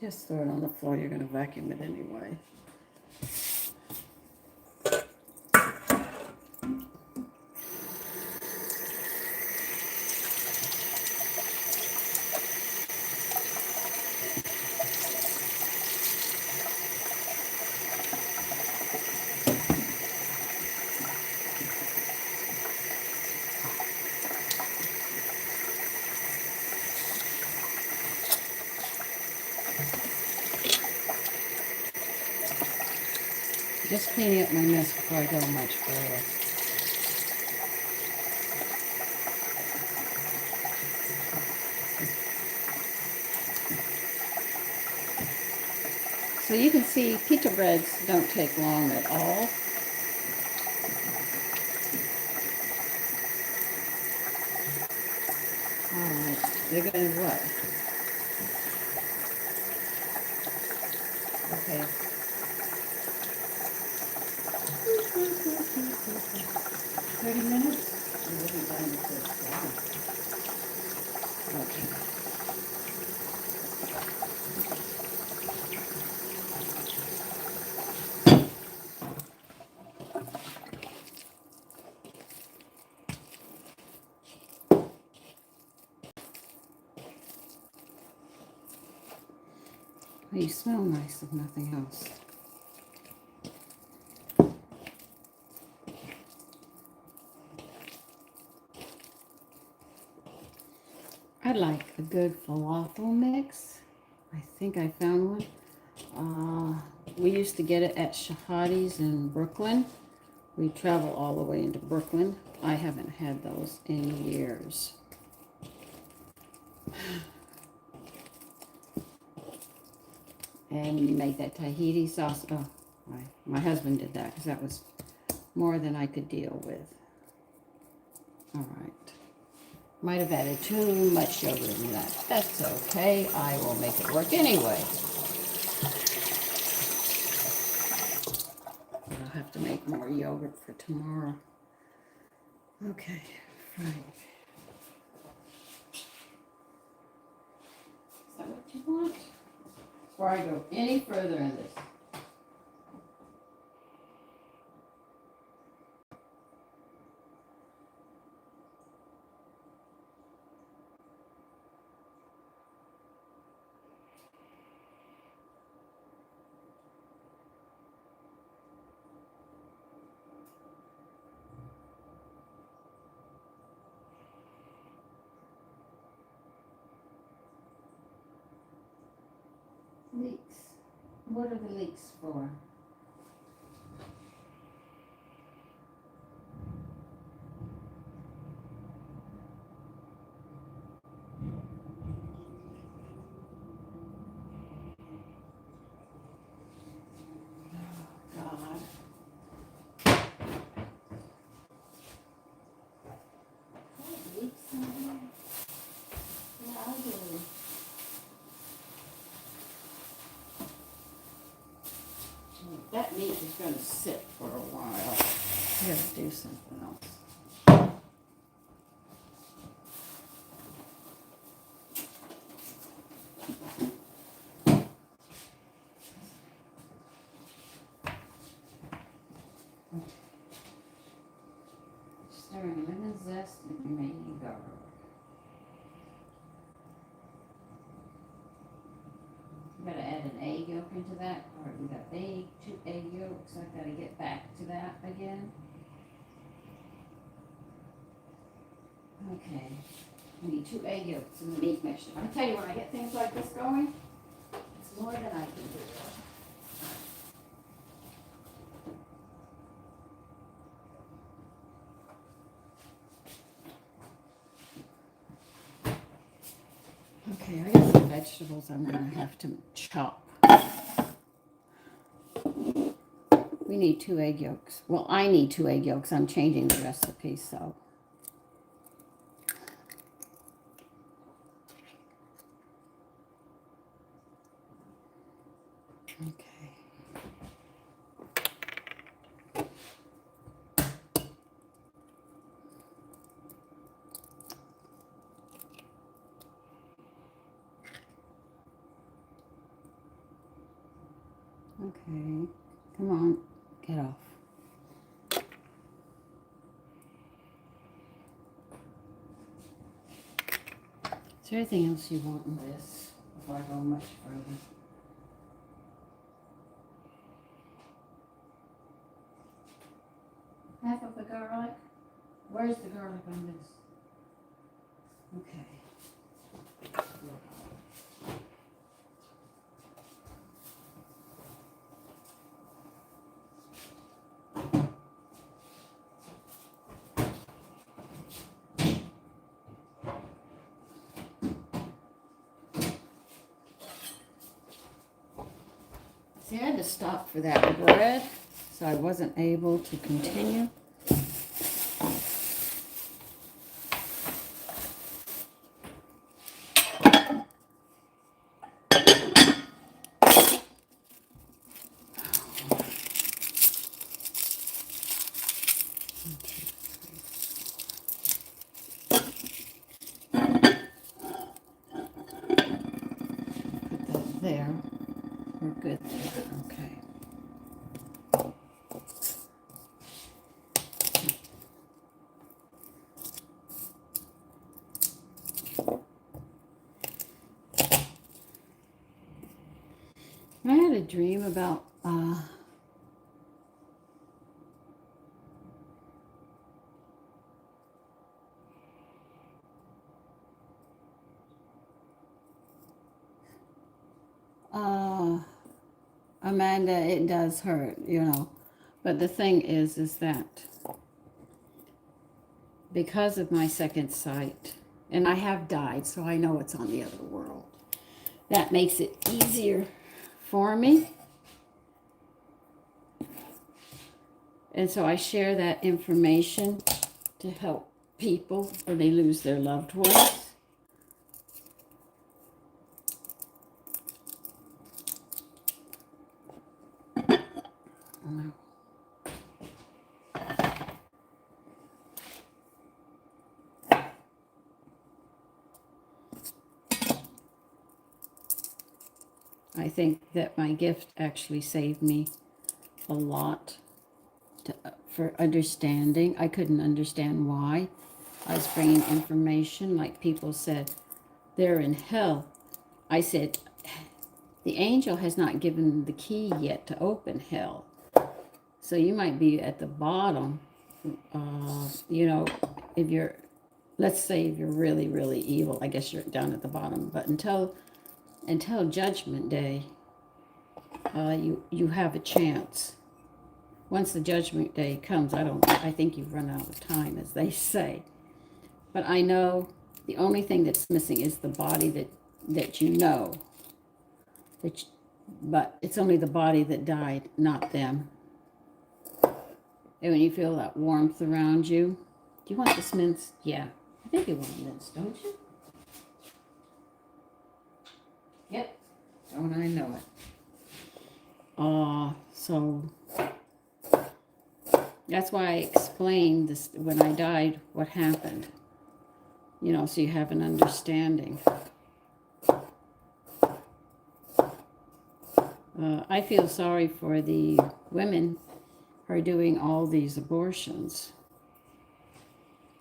Just throw it on the floor, you're going to vacuum it anyway. Just cleaning up my mess before I go much further. So you can see pita breads don't take long at all. Alright, they're going to what? Okay. 30 minutes? Okay. Well, you smell nice if nothing else. I like a good falafel mix. I think I found one. We used to get it at Shahadi's in Brooklyn. We travel all the way into Brooklyn. I haven't had those in years. And you make that Tahiti sauce. Oh, my husband did that because that was more than I could deal with. All right. Might have added too much yogurt in that. That's okay. I will make it work anyway. I'll have to make more yogurt for tomorrow. Okay, right. Is that what you want? Before I go any further in this. Leeks. What are the leeks for? God. Leeks in here? Yeah, I do. That meat is going to sit for a while. I gotta do something else. Stirring lemon zest and remaining garlic. You gotta add an egg yolk into that, or we got two egg yolks. I gotta get back to that again. Okay, we need 2 egg yolks in the meat mixture. I'll tell you when I get things like this going, More than I can do. Okay, I got some vegetables I'm going to have to chop. We need 2 egg yolks. Well, I need 2 egg yolks. I'm changing the recipe, so. Okay. Okay, come on, get off. Is there anything else you want in this before I go much further? Half of the garlic? Where's the garlic on this? Okay. See, I had to stop for that bread, so I wasn't able to continue. Put that there. We're good there. Okay. I had a dream about Amanda, it does hurt, you know. But the thing is that because of my second sight, and I have died, so I know it's on the other world, that makes it easier for me. And so I share that information to help people when they lose their loved ones. I think that my gift actually saved me a lot for understanding. I couldn't understand why. I was bringing information like people said, they're in hell. I said, the angel has not given the key yet to open hell. So you might be at the bottom, you know, if you're, let's say if you're really, really evil, I guess you're down at the bottom. But until Judgment Day, you have a chance. Once the Judgment Day comes, I think you've run out of time, as they say. But I know the only thing that's missing is the body that you know. But it's only the body that died, not them. And when you feel that warmth around you, do you want this minced? Yeah, I think you want minced, don't you? Yep, don't I know it? So that's why I explained this when I died, what happened. You know, so you have an understanding. I feel sorry for the women who are doing all these abortions,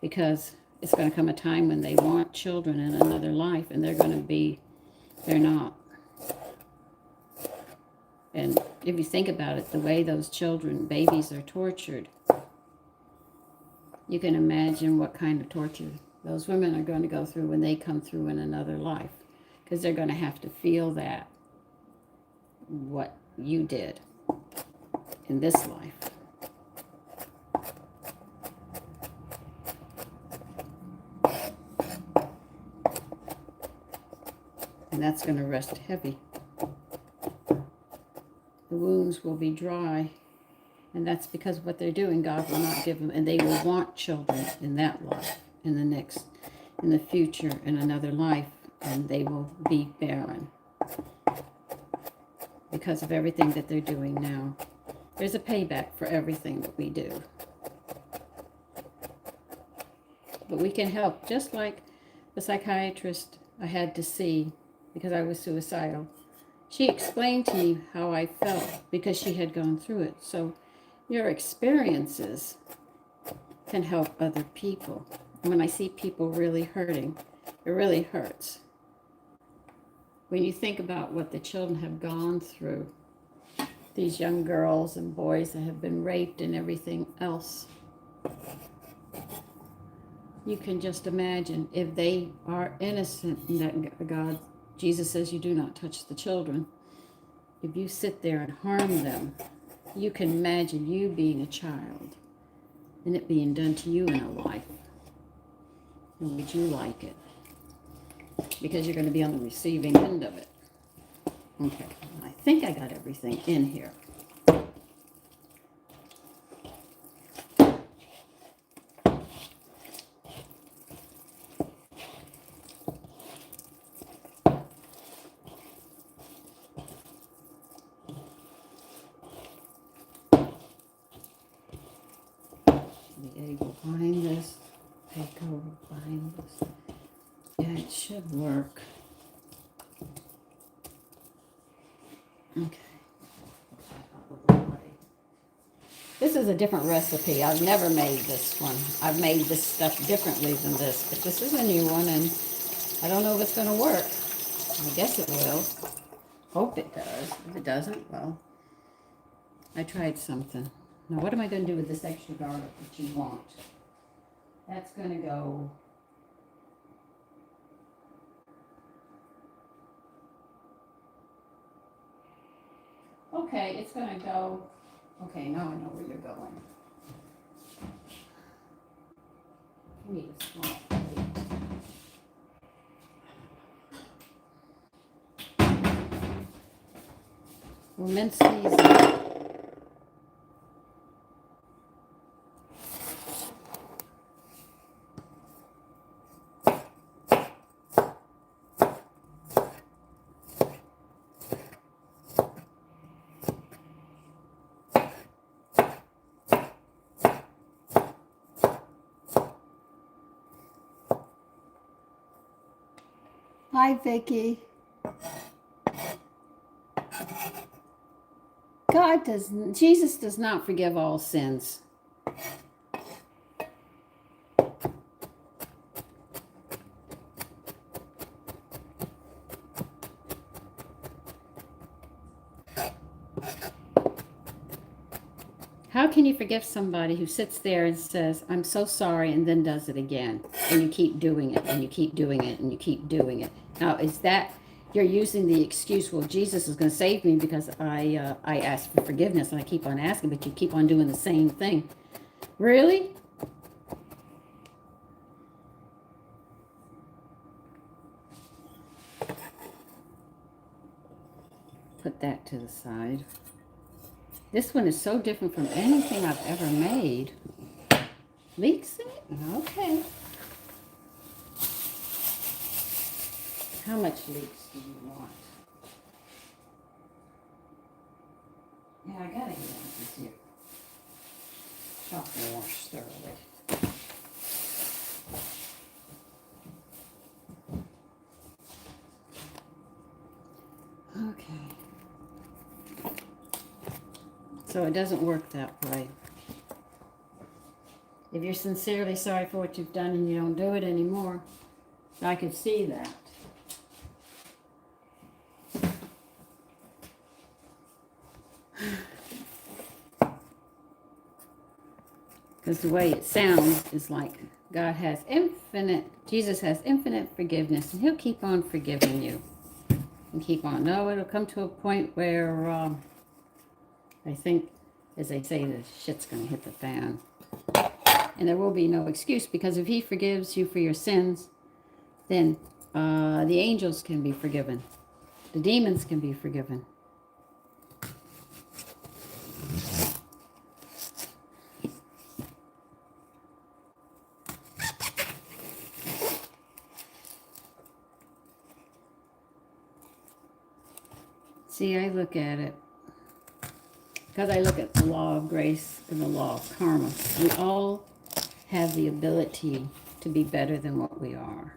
because it's going to come a time when they want children in another life, and they're not. And if you think about it, the way those babies are tortured, you can imagine what kind of torture those women are going to go through when they come through in another life, because they're going to have to feel that. what you did in this life. And that's going to rest heavy. The wounds will be dry. And that's because of what they're doing. God will not give them. And they will want children in that life, in the next, in the future, in another life. And they will be barren because of everything that they're doing now. There's a payback for everything that we do. But we can help, just like the psychiatrist I had to see because I was suicidal. She explained to me how I felt because she had gone through it. So your experiences can help other people. And when I see people really hurting, it really hurts. When you think about what the children have gone through, these young girls and boys that have been raped and everything else, you can just imagine if they are innocent, and that God, Jesus says you do not touch the children. If you sit there and harm them, you can imagine you being a child and it being done to you in a life. And would you like it? Because you're going to be on the receiving end of it. Okay, I think I got everything in here. The egg will bind this. Take over, bind this. Yeah, it should work. Okay. This is a different recipe. I've never made this one. I've made this stuff differently than this, but this is a new one, and I don't know if it's going to work. I guess it will. Hope it does. If it doesn't, well, I tried something. Now, what am I going to do with this extra garlic that you want? That's going to go... Okay, it's going to go... Okay, now I know where you're going. I need a small plate. We'll mince these up. Hi, Vicky. Jesus does not forgive all sins. How can you forgive somebody who sits there and says, I'm so sorry, and then does it again? And you keep doing it, and you keep doing it, and you keep doing it. Now, is that, you're using the excuse, well, Jesus is going to save me because I asked for forgiveness, and I keep on asking, but you keep on doing the same thing. Really? Put that to the side. This one is so different from anything I've ever made. Leeks in it? Okay. How much leeks do you want? Yeah, I gotta get this here. Chop and wash thoroughly. Okay. So it doesn't work that way. If you're sincerely sorry for what you've done and you don't do it anymore, I could see that. Because the way it sounds is like God has Jesus has infinite forgiveness, and he'll keep on forgiving you. and keep on. No, it'll come to a point where I think, as they say, the shit's going to hit the fan. And there will be no excuse, because if he forgives you for your sins, then the angels can be forgiven. The demons can be forgiven. See, I look at it, because I look at the law of grace and the law of karma. We all have the ability to be better than what we are.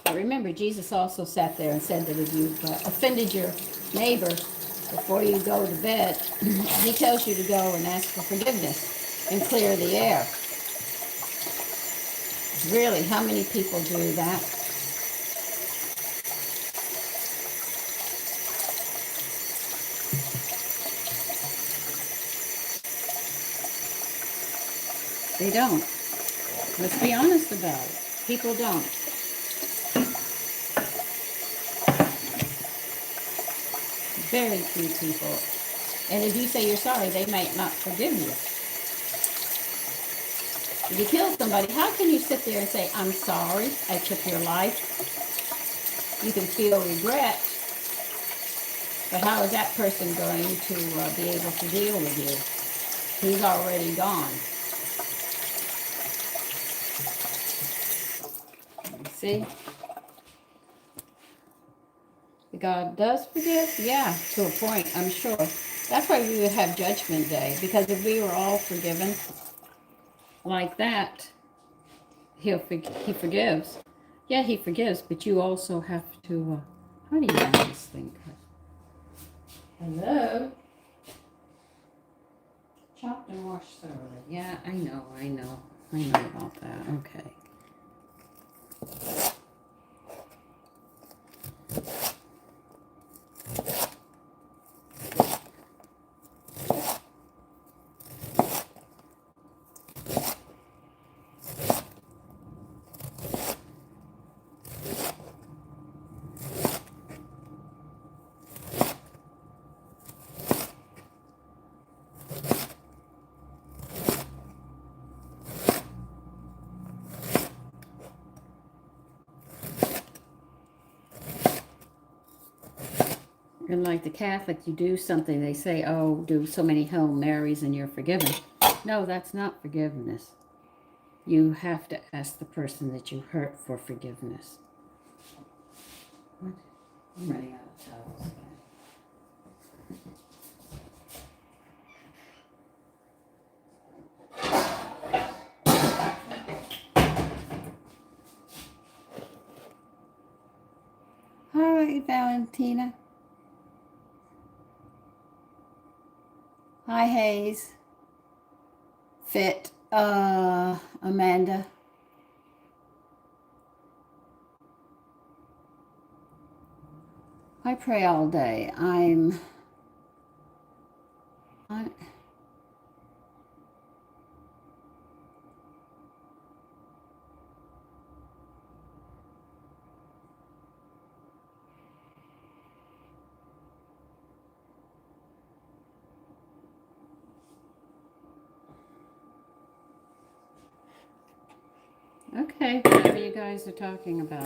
But remember, Jesus also sat there and said that if you've offended your neighbor before you go to bed, he tells you to go and ask for forgiveness and clear the air. Really, how many people do that? They don't. Let's be honest about it. People don't. Very few people. And if you say you're sorry, they might not forgive you. If you kill somebody, how can you sit there and say, I'm sorry, I took your life? You can feel regret, but how is that person going to be able to deal with you? He's already gone. See? God does forgive? Yeah, to a point, I'm sure. That's why we would have Judgment Day, because if we were all forgiven like that, he forgives. Yeah, he forgives, but you also have to, how do you want this thing cut? Hello? Chopped and washed thoroughly. Yeah, I know about that. Okay. And like the Catholic, you do something, they say, oh, do so many Hail Marys and you're forgiven. No, that's not forgiveness. You have to ask the person that you hurt for forgiveness. What? I'm running out of towels again. All right, Valentina. Hi, Hayes. Fit. Amanda. I pray all day. I'm okay, whatever you guys are talking about.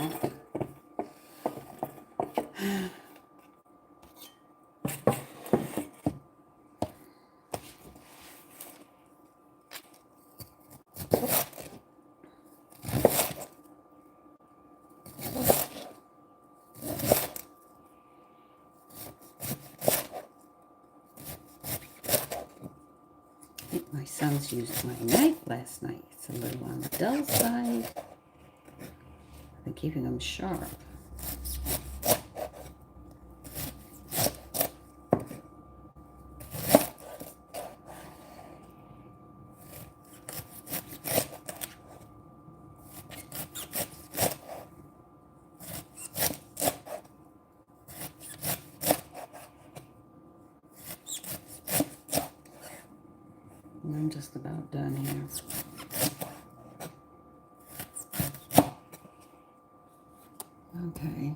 I think my sons used my knife last night. It's a little on the dull side. I've been keeping them sharp. I'm just about done here. Okay.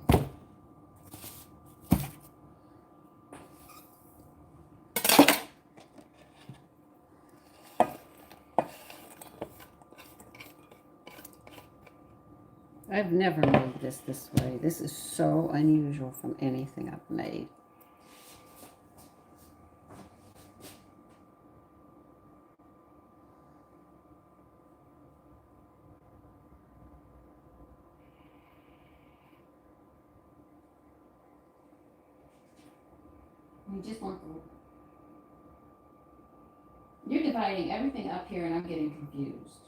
I've never made this way. This is so unusual from anything I've made. You just want the... You're dividing everything up here and I'm getting confused.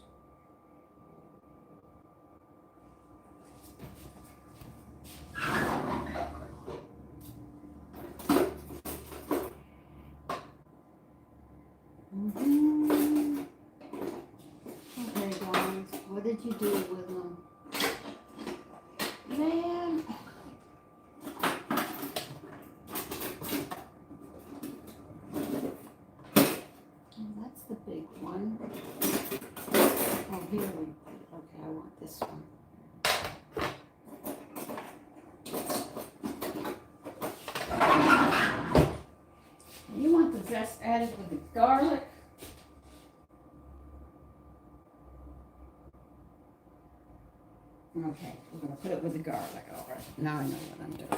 Okay, guys, what did you do with them? Man. That's the big one. Oh, here we put it. Okay, I want this one. You want the zest added with the garlic? Okay, we're going to put it with the garlic. All right, now I know what I'm doing.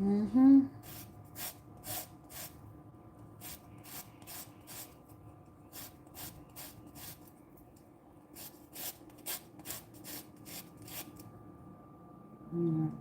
Mm-hmm. Mm.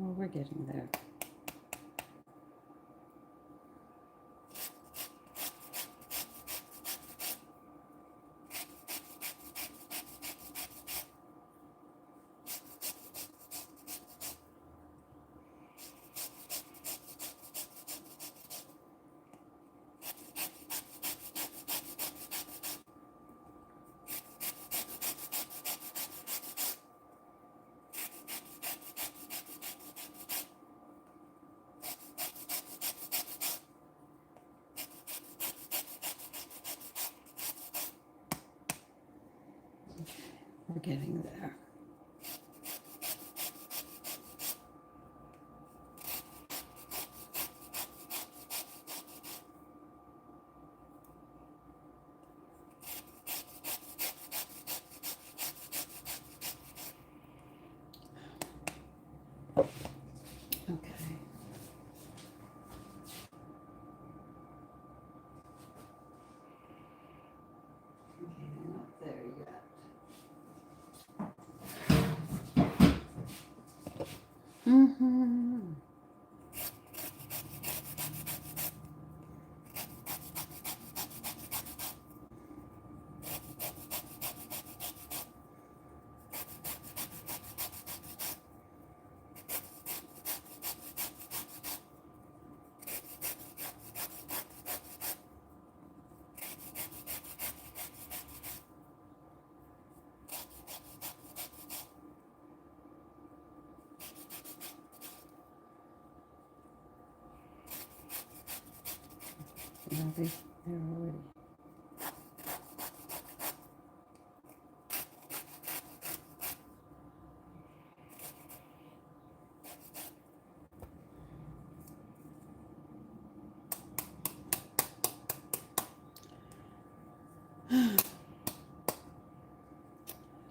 Well, we're getting there. We're getting there. Okay. Okay, not there yet. Mm-hmm. Yeah, they're already.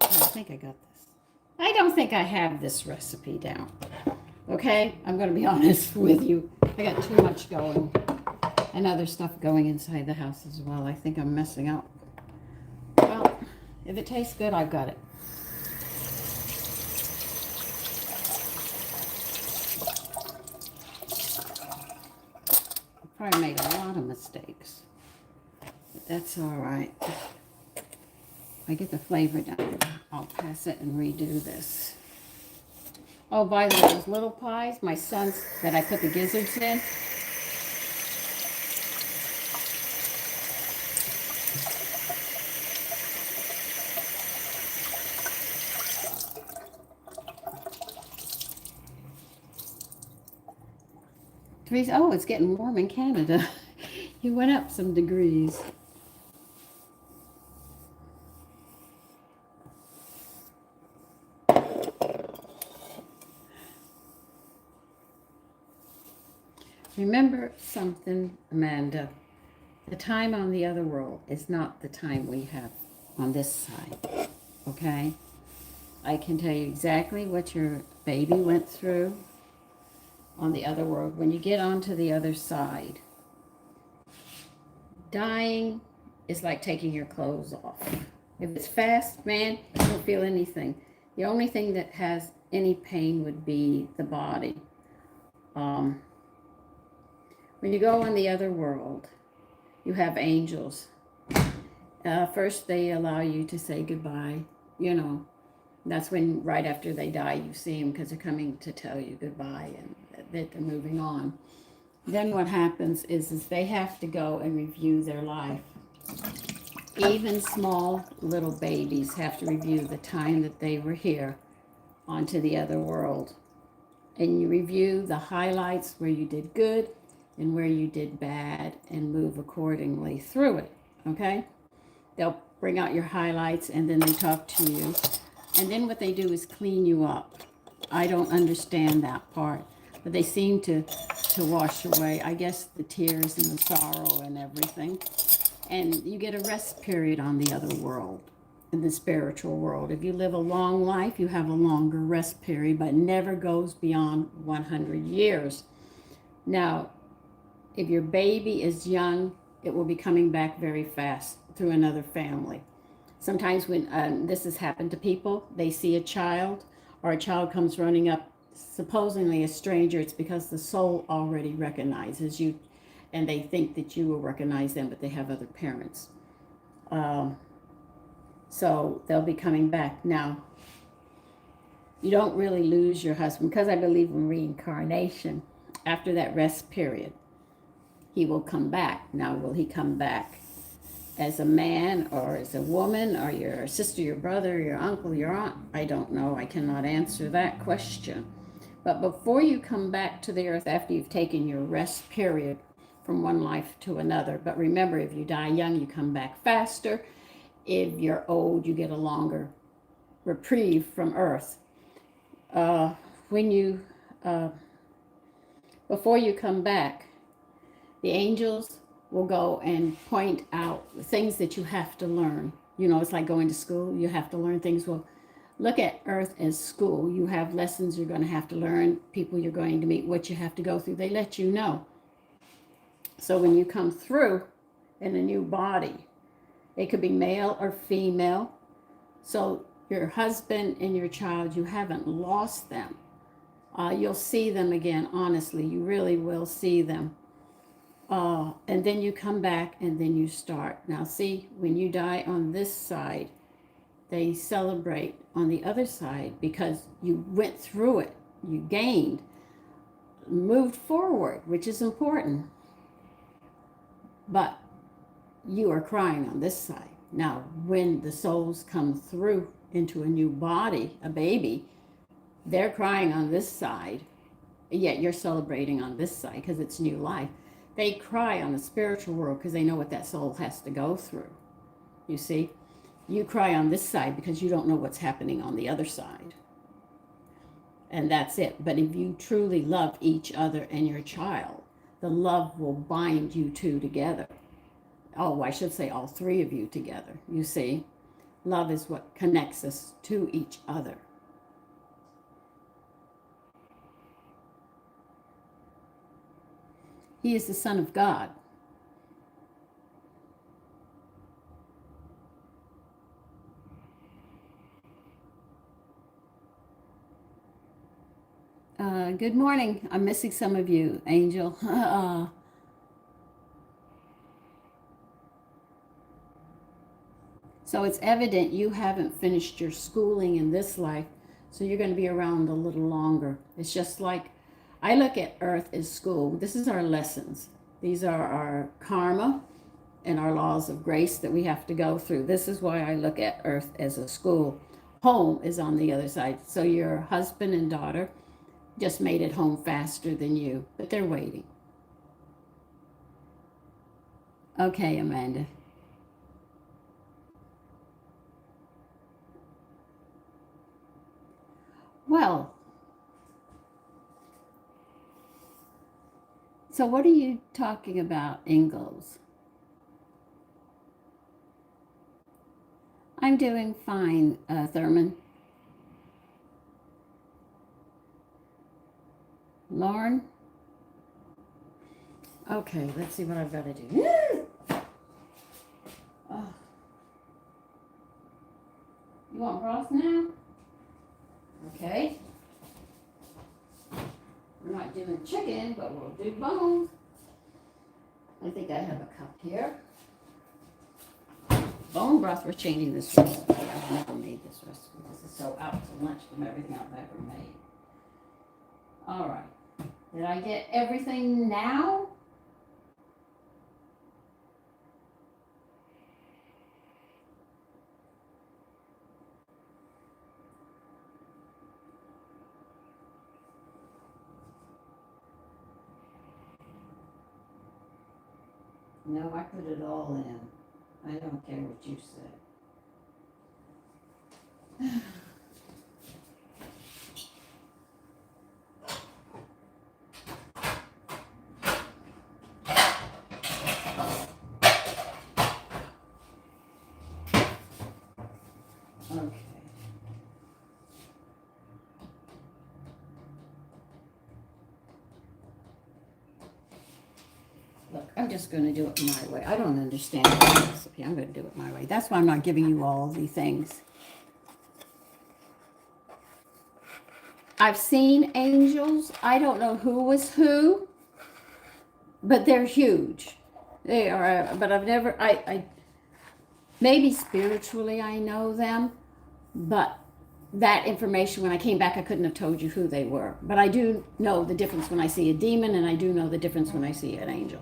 I think I got this. I don't think I have this recipe down. Okay, I'm going to be honest with you. I got too much going and other stuff going inside the house as well. I think I'm messing up. Well, If it tastes good, I've got it. I probably made a lot of mistakes, but that's all right. If I get the flavor down, I'll pass it and redo this. Oh, by the way, those little pies, my son's that I put the gizzards in, oh, it's getting warm in Canada. You went up some degrees. Remember something, Amanda. The time on the other world is not the time we have on this side, okay? I can tell you exactly what your baby went through on the other world. When you get onto the other side, dying is like taking your clothes off. If it's fast, man, you don't feel anything. The only thing that has any pain would be the body. When you go on the other world, you have angels. First, they allow you to say goodbye. You know, that's when, right after they die, you see them because they're coming to tell you goodbye and that they're moving on. Then what happens is they have to go and review their life. Even small little babies have to review the time that they were here onto the other world. And you review the highlights where you did good and where you did bad and move accordingly through it, okay? They'll bring out your highlights and then they talk to you. And then what they do is clean you up. I don't understand that part, but they seem to wash away, I guess, the tears and the sorrow and everything. And you get a rest period on the other world, in the spiritual world. If you live a long life, you have a longer rest period, but it never goes beyond 100 years. Now, if your baby is young, it will be coming back very fast through another family. Sometimes when this has happened to people, they see a child or a child comes running up, supposedly a stranger, it's because the soul already recognizes you and they think that you will recognize them, but they have other parents. So they'll be coming back. Now, you don't really lose your husband because I believe in reincarnation. After that rest period, he will come back. Now, will he come back as a man or as a woman or your sister, your brother, your uncle, your aunt? I don't know. I cannot answer that question. But before you come back to the earth, after you've taken your rest period from one life to another, but remember, if you die young, you come back faster. If you're old, you get a longer reprieve from earth. Before you come back, the angels will go and point out things that you have to learn. You know, it's like going to school. You have to learn things. Well, look at earth as school. You have lessons you're going to have to learn, people you're going to meet, what you have to go through. They let you know. So when you come through in a new body, it could be male or female. So your husband and your child, you haven't lost them. You'll see them again, honestly. You really will see them. And then you come back and then you start. Now see, when you die on this side, they celebrate on the other side because you went through it. You gained, moved forward, which is important. But you are crying on this side. Now, when the souls come through into a new body, a baby, they're crying on this side, yet you're celebrating on this side because it's new life. They cry on the spiritual world because they know what that soul has to go through. You see? You cry on this side because you don't know what's happening on the other side. And that's it. But if you truly love each other and your child, the love will bind you two together. Oh, I should say all three of you together. You see? Love is what connects us to each other. He is the Son of God. Good morning. I'm missing some of you, Angel. So it's evident you haven't finished your schooling in this life, so you're going to be around a little longer. It's just like I look at Earth as school. This is our lessons. These are our karma and our laws of grace that we have to go through. This is why I look at Earth as a school. Home is on the other side. So your husband and daughter just made it home faster than you, but they're waiting. Okay, Amanda. Well, so what are you talking about, Ingalls? I'm doing fine, Thurman. Lauren? Okay, let's see what I've got to do. Oh. You want broth now? Okay. We're not doing chicken, but we'll do bones. I think I have a cup here. Bone broth, we're changing this recipe. I've never made this recipe. This is so out to lunch from everything I've ever made. All right. Did I get everything now? No, I put it all in. I don't care what you say. Okay. Look, I'm just going to do it my way. I don't understand the recipe. I'm going to do it my way. That's why I'm not giving you all the things. I've seen angels. I don't know who was who, but they're huge. They are, but I've never, I maybe spiritually I know them, but that information, when I came back, I couldn't have told you who they were. But I do know the difference when I see a demon, and I do know the difference when I see an angel.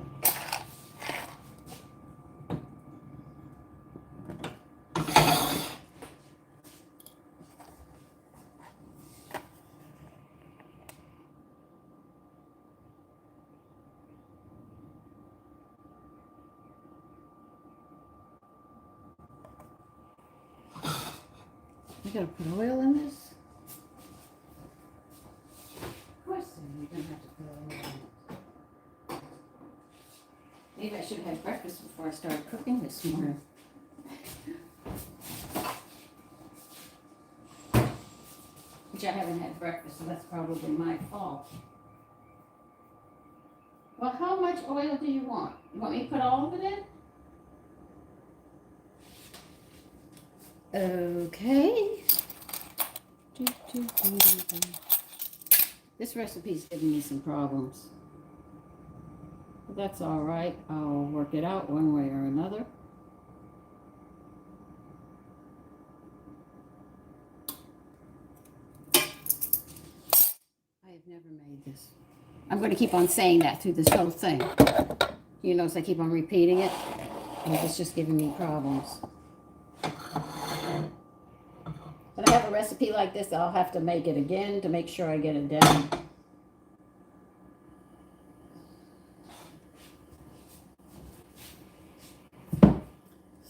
I gotta put oil in this? Of course, you're gonna have to put oil in it. Maybe I should have had breakfast before I started cooking this morning. Which I haven't had breakfast, so that's probably my fault. Well, how much oil do you want? You want me to put all of it in? Okay. This recipe's giving me some problems. But that's all right. I'll work it out one way or another. I have never made this. I'm going to keep on saying that through this whole thing. You notice I keep on repeating it. It's just giving me problems. When I have a recipe like this, I'll have to make it again to make sure I get it down.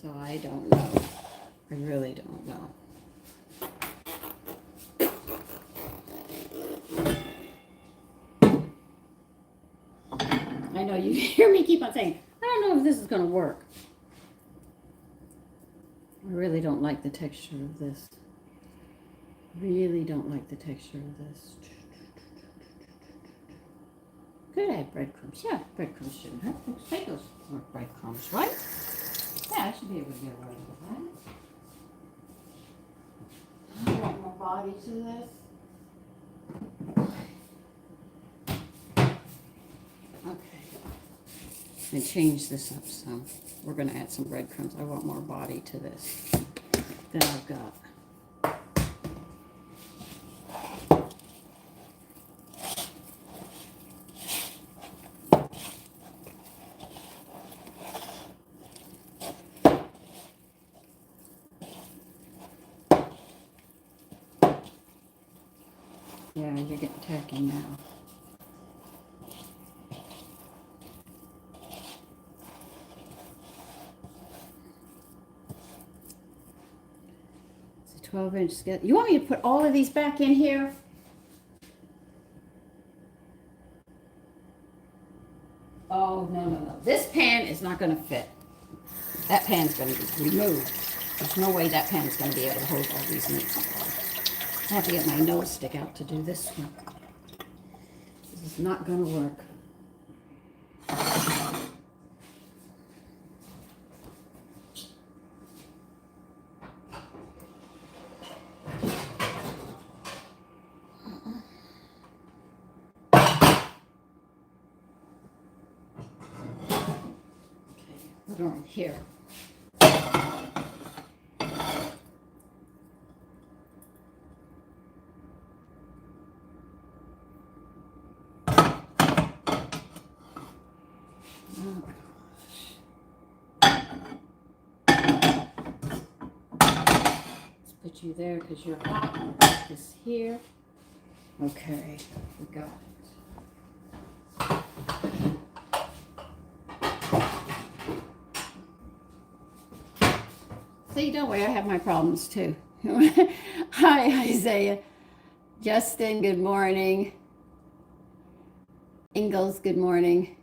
So I don't know. I really don't know. I know you hear me keep on saying, I don't know if this is going to work. I really don't like the texture of this. Really don't like the texture of this. Could add breadcrumbs. Yeah, breadcrumbs shouldn't hurt. Potatoes are breadcrumbs, right? Yeah, I should be able to get away with that. I want more body to this. and change this up some. We're going to add some breadcrumbs. I want more body to this than I've got. Yeah, you're getting tacky now. It's a 12-inch scale. You want me to put all of these back in here? Oh, no. This pan is not going to fit. That pan's going to be removed. There's no way that pan's going to be able to hold all these meats. I have to get my nose stick out to do this one. This is not going to work. We're going here. Put you there because you're hot. And put this here. Okay, we got it. See, don't worry, I have my problems too. Hi, Isaiah. Justin, good morning. Ingalls, good morning.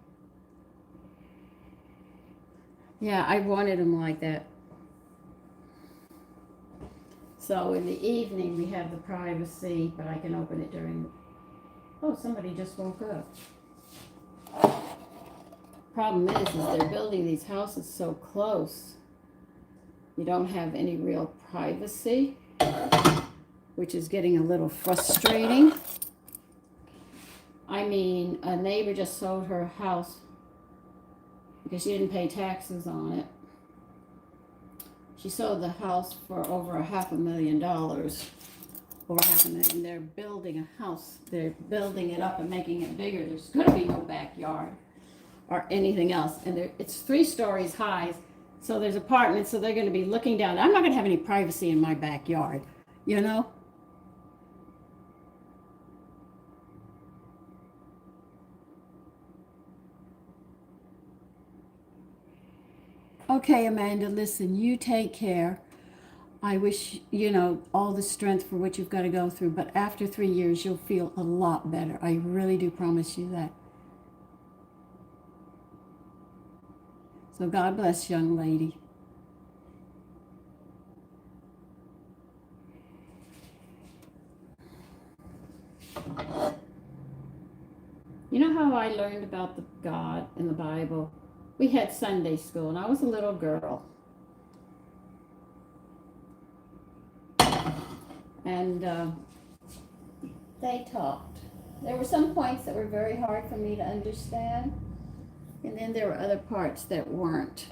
Yeah, I wanted them like that. So in the evening, we have the privacy, but I can open it during... Oh, somebody just woke up. Problem is they're building these houses so close. You don't have any real privacy, which is getting a little frustrating. I mean, a neighbor just sold her house because she didn't pay taxes on it. She sold the house for over $500,000, over $500,000. They're building a house. They're building it up and making it bigger. There's going to be no backyard or anything else. And it's 3 stories high. So there's apartments. So they're going to be looking down. I'm not going to have any privacy in my backyard, you know? Okay, Amanda, listen, you take care. I wish, all the strength for what you've got to go through. But after 3 years, you'll feel a lot better. I really do promise you that. So God bless, young lady. You know how I learned about the God in the Bible? We had Sunday school, and I was a little girl. And they talked. There were some points that were very hard for me to understand, and then there were other parts that weren't.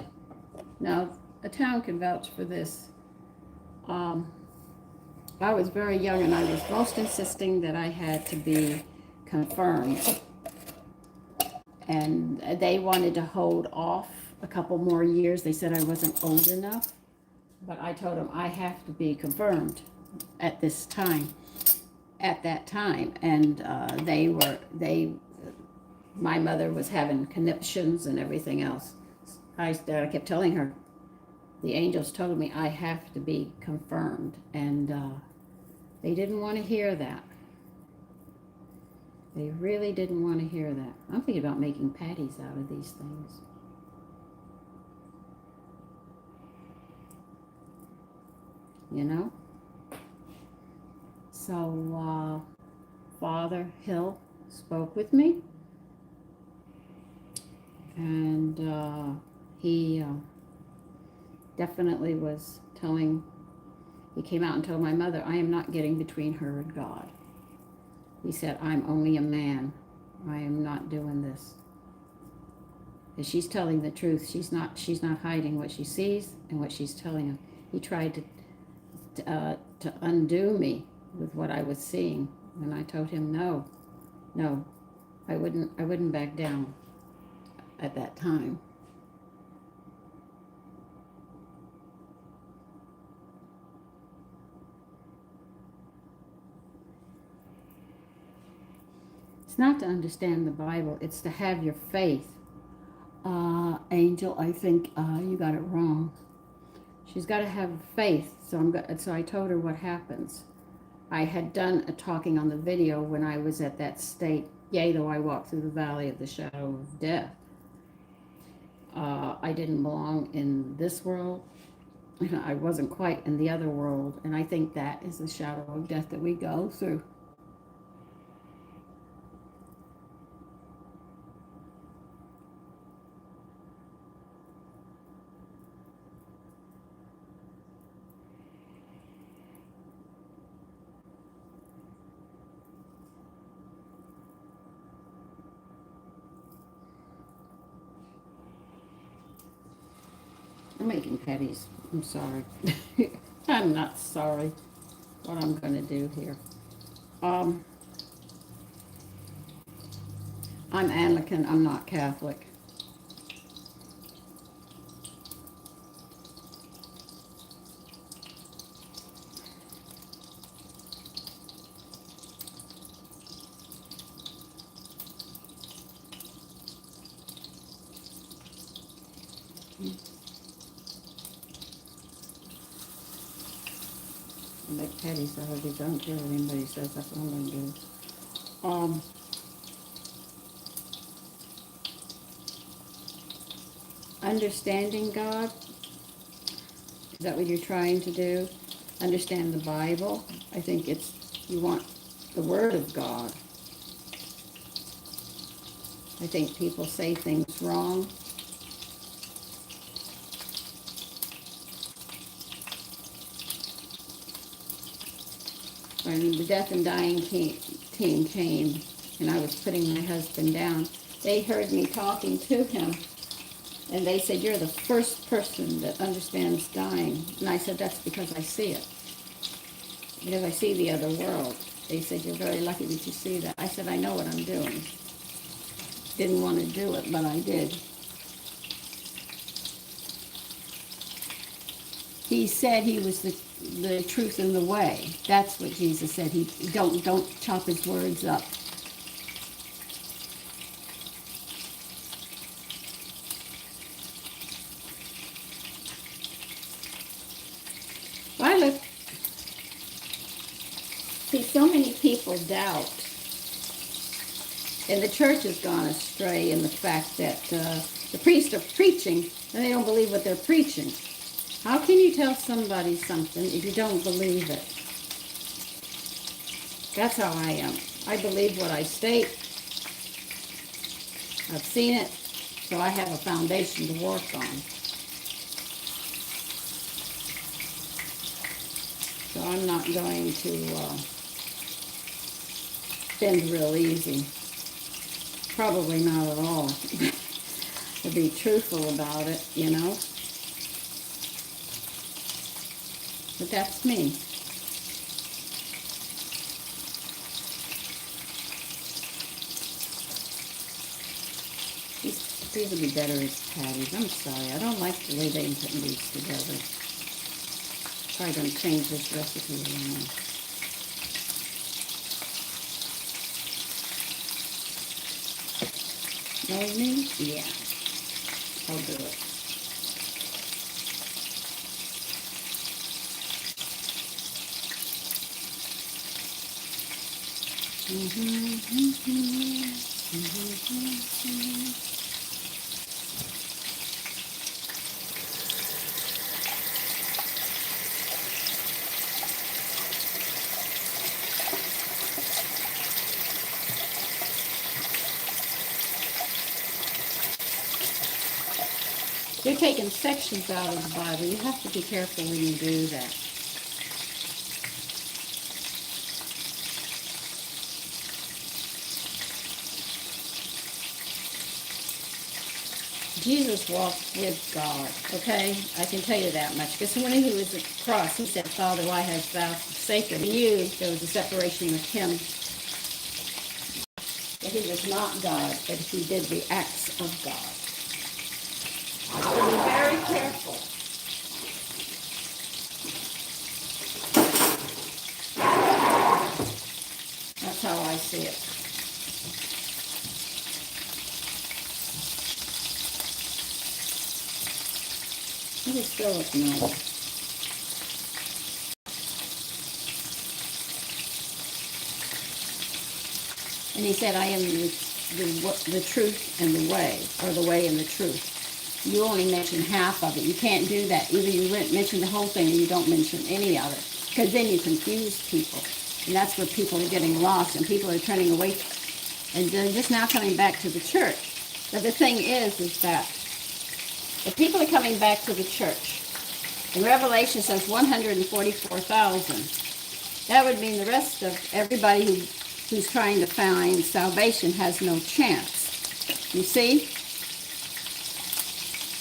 Now, a town can vouch for this. I was very young, and I was most insisting that I had to be confirmed. And they wanted to hold off a couple more years. They said I wasn't old enough. But I told them I have to be confirmed at this time, at that time. And my mother was having conniptions and everything else. I kept telling her, the angels told me I have to be confirmed. And they didn't want to hear that. They really didn't want to hear that. I'm thinking about making patties out of these things. You know? So, Father Hill spoke with me. And he definitely was he came out and told my mother, I am not getting between her and God. He said, I'm only a man. I am not doing this. Because she's telling the truth. She's not hiding what she sees and what she's telling him. He tried to undo me with what I was seeing, and I told him no, no, I wouldn't back down at that time. It's not to understand the Bible, it's to have your faith. Angel, I think you got it wrong. She's got to have faith. So I told her what happens. I had done a talking on the video when I was at that state. Yea, though I walk through the valley of the shadow of death. I didn't belong in this world. I wasn't quite in the other world. And I think that is the shadow of death that we go through. I'm making patties. I'm sorry. I'm not sorry. What I'm going to do here. I'm Anglican. I'm not Catholic. I make patties. I hope you don't care what anybody says. That's what I'm going to do. Understanding God. Is that what you're trying to do? Understand the Bible. I think you want the Word of God. I think people say things wrong. When the death and dying team came and I was putting my husband down, they heard me talking to him, and they said, "You're the first person that understands dying." And I said, "That's because I see it. Because I see the other world." They said, "You're very lucky that you see that." I said, "I know what I'm doing." Didn't want to do it, but I did. He said he was the truth and the way. That's what Jesus said. He don't chop his words up. Well, look. See, so many people doubt, and the church has gone astray in the fact that the priests are preaching and they don't believe what they're preaching. How can you tell somebody something if you don't believe it? That's how I am. I believe what I state. I've seen it, so I have a foundation to work on. So I'm not going to bend real easy. Probably not at all. To be truthful about it, you know. But that's me. These would be better as patties. I'm sorry. I don't like the way they're putting these together. Probably going to change this recipe around. Know me? Yeah. I'll do it. You're taking sections out of the Bible. You have to be careful when you do that. Jesus walked with God, okay? I can tell you that much. Because when he was at the cross, he said, Father, why hast thou forsaken me? He knew there was a separation with him. That he was not God, but he did the acts of God. So be very careful. That's how I see it. It is still looking nice. And he said, I am the truth and the way, or the way and the truth. You only mention half of it. You can't do that. Either you mention the whole thing or you don't mention any of it. Because then you confuse people. And that's where people are getting lost and people are turning away and they're just now coming back to the church. But the thing is that if people are coming back to the church, and Revelation says 144,000, that would mean the rest of everybody who's trying to find salvation has no chance. You see?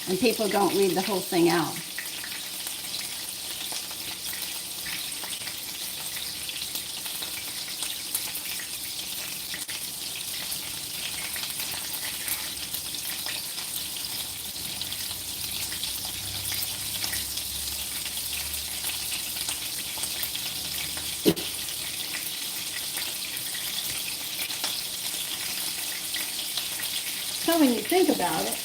And people don't read the whole thing out. So when you think about it,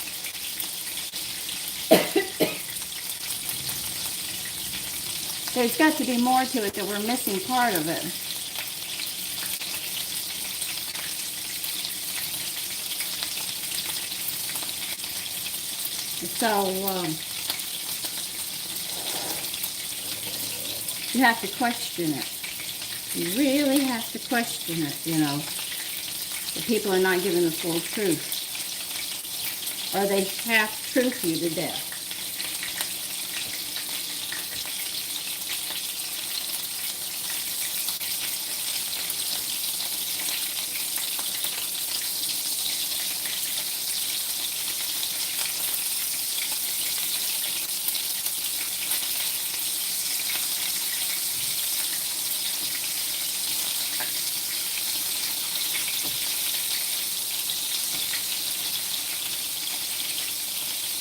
there's got to be more to it, that we're missing part of it. So you have to question it. You really have to question it, you know. The people are not giving the full truth. Or they half-truth you to death.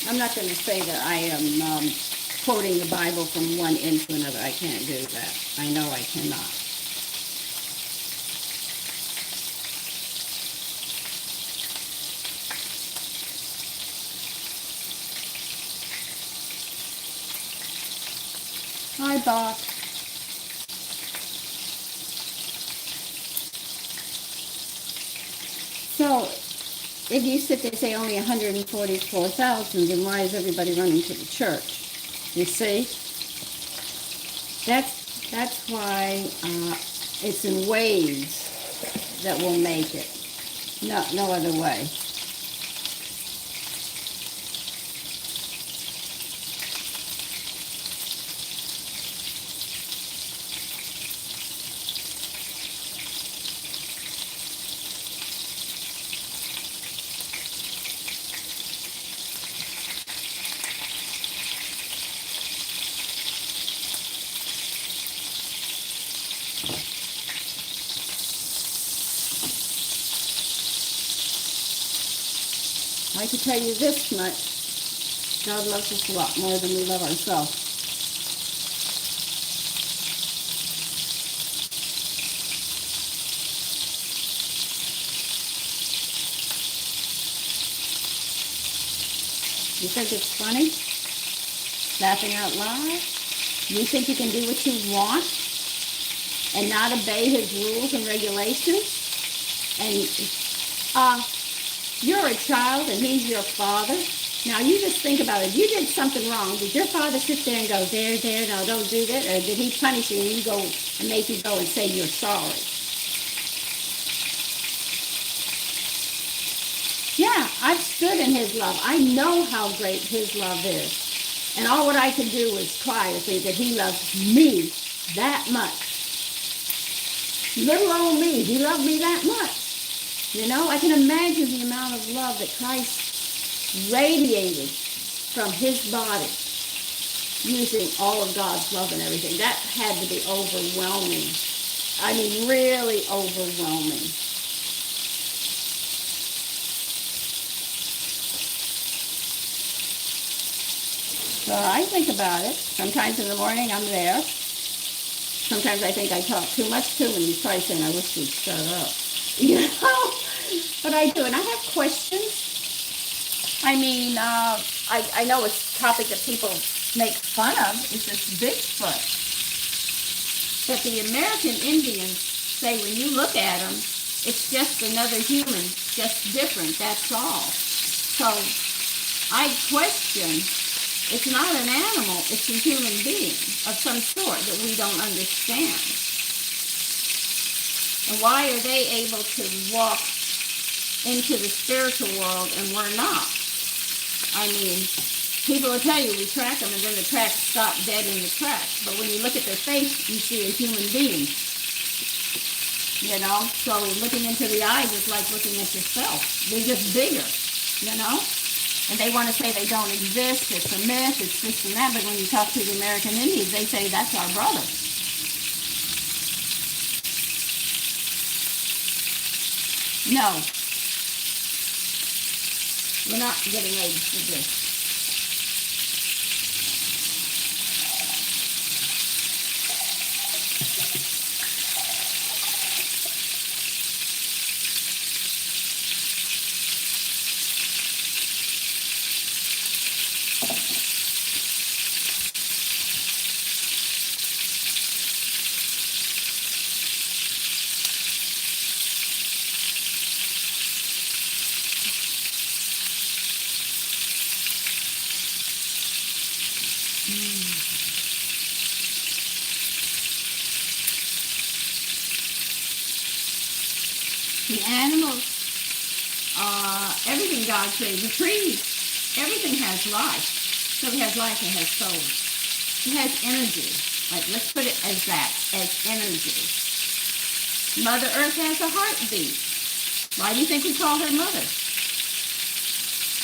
I'm not going to say that I am quoting the Bible from one end to another. I can't do that. I know I cannot. Hi, Bob. So, if you sit there and say only 144,000, then why is everybody running to the church? You see? That's why it's in ways that will make it. No other way. I can tell you this much, God loves us a lot more than we love ourselves. You think it's funny? Laughing out loud? You think you can do what you want and not obey his rules and regulations? And you're a child and he's your father. Now you just think about it. If you did something wrong, did your father sit there and go, there, no, don't do that? Or did he punish you and you go and make you go and say you're sorry? Yeah, I've stood in his love. I know how great his love is. And all what I can do is cry to think that he loves me that much. Little old me, he loved me that much. You know, I can imagine the amount of love that Christ radiated from his body using all of God's love and everything. That had to be overwhelming. I mean, really overwhelming. So I think about it. Sometimes in the morning I'm there. Sometimes I think I talk too much too, and he's probably saying, I wish you'd shut up. You know? But I do, and I have questions. I mean, I know a topic that people make fun of is this Bigfoot. But the American Indians say when you look at them, it's just another human, just different, that's all. So I question, it's not an animal, it's a human being of some sort that we don't understand. And why are they able to walk into the spiritual world and we're not? I mean, people will tell you we track them and then the tracks stop dead in the tracks. But when you look at their face, you see a human being. You know, so looking into the eyes is like looking at yourself. They're just bigger, you know? And they want to say they don't exist, it's a myth, it's this and that, but when you talk to the American Indians, they say that's our brother. No. We're not getting ready for this. The animals, everything God created, the trees, everything has life. So it has life, it has soul. It has energy. Like, let's put it as that, as energy. Mother Earth has a heartbeat. Why do you think we call her Mother?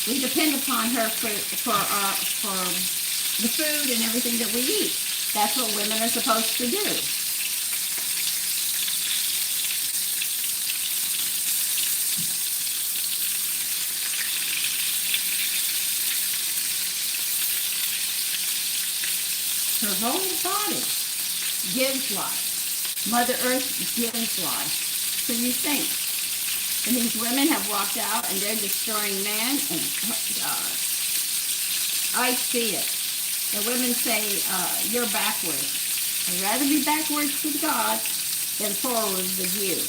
We depend upon her for the food and everything that we eat. That's what women are supposed to do. Her whole body gives life. Mother Earth gives life. So you think, and these women have walked out and they're destroying man, and oh God, I see it. The women say, you're backwards. I'd rather be backwards with God than forward with you.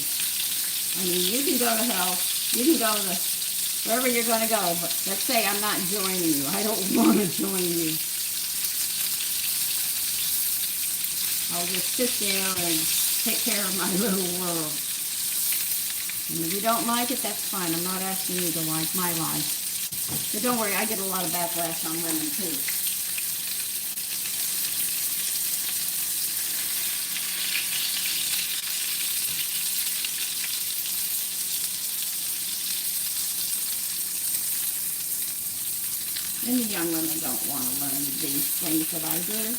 I mean, you can go to hell, you can go to wherever you're going to go, but let's say I'm not joining you. I don't want to join you. I'll just sit there and take care of my little world. And if you don't like it, that's fine. I'm not asking you to like my life. But don't worry, I get a lot of backlash on women too. And the young women don't want to learn these things that I do.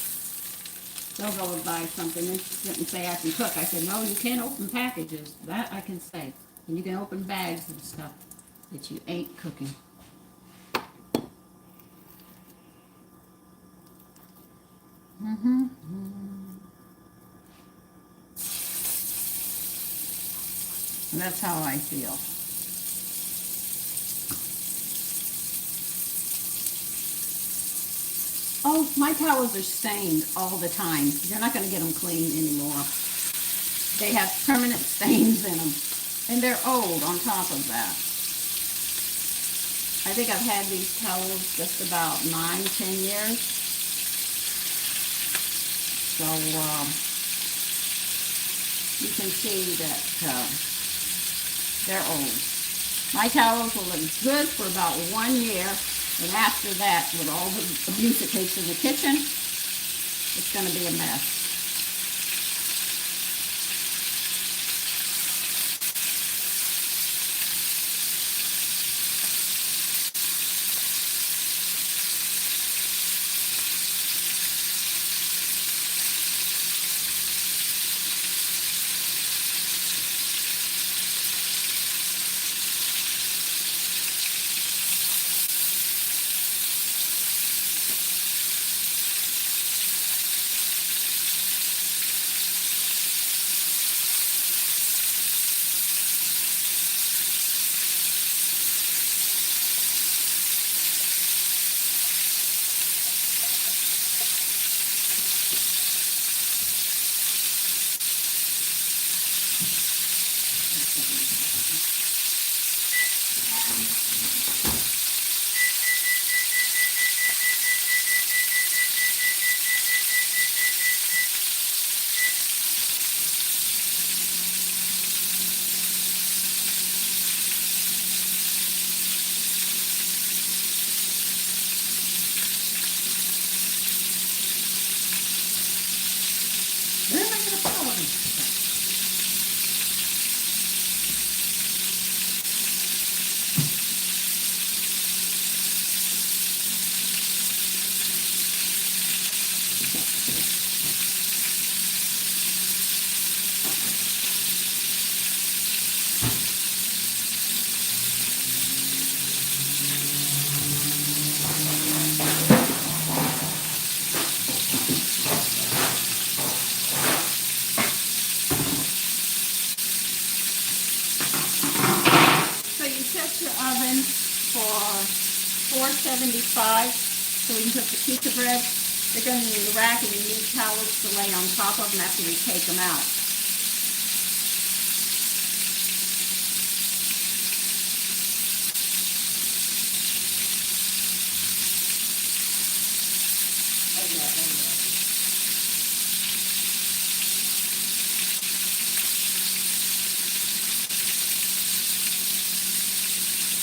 They'll go and buy something and say I can cook. I said, no, you can't open packages. That I can say. And you can open bags and stuff that you ain't cooking. And that's how I feel. Oh, my towels are stained all the time. You're not going to get them clean anymore. They have permanent stains in them. And they're old on top of that. I think I've had these towels just about 9-10 years. So you can see that they're old. My towels will look good for about 1 year. And after that, with all the abuse it takes in the kitchen, it's going to be a mess. so we can cook the pizza bread. They're going to need a rack, and you need towels to lay on top of them after we take them out.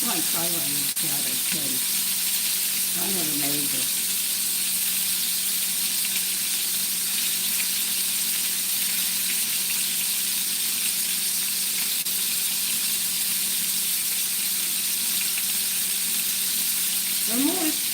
I might try one of these powdered too. I never made this. They're moist.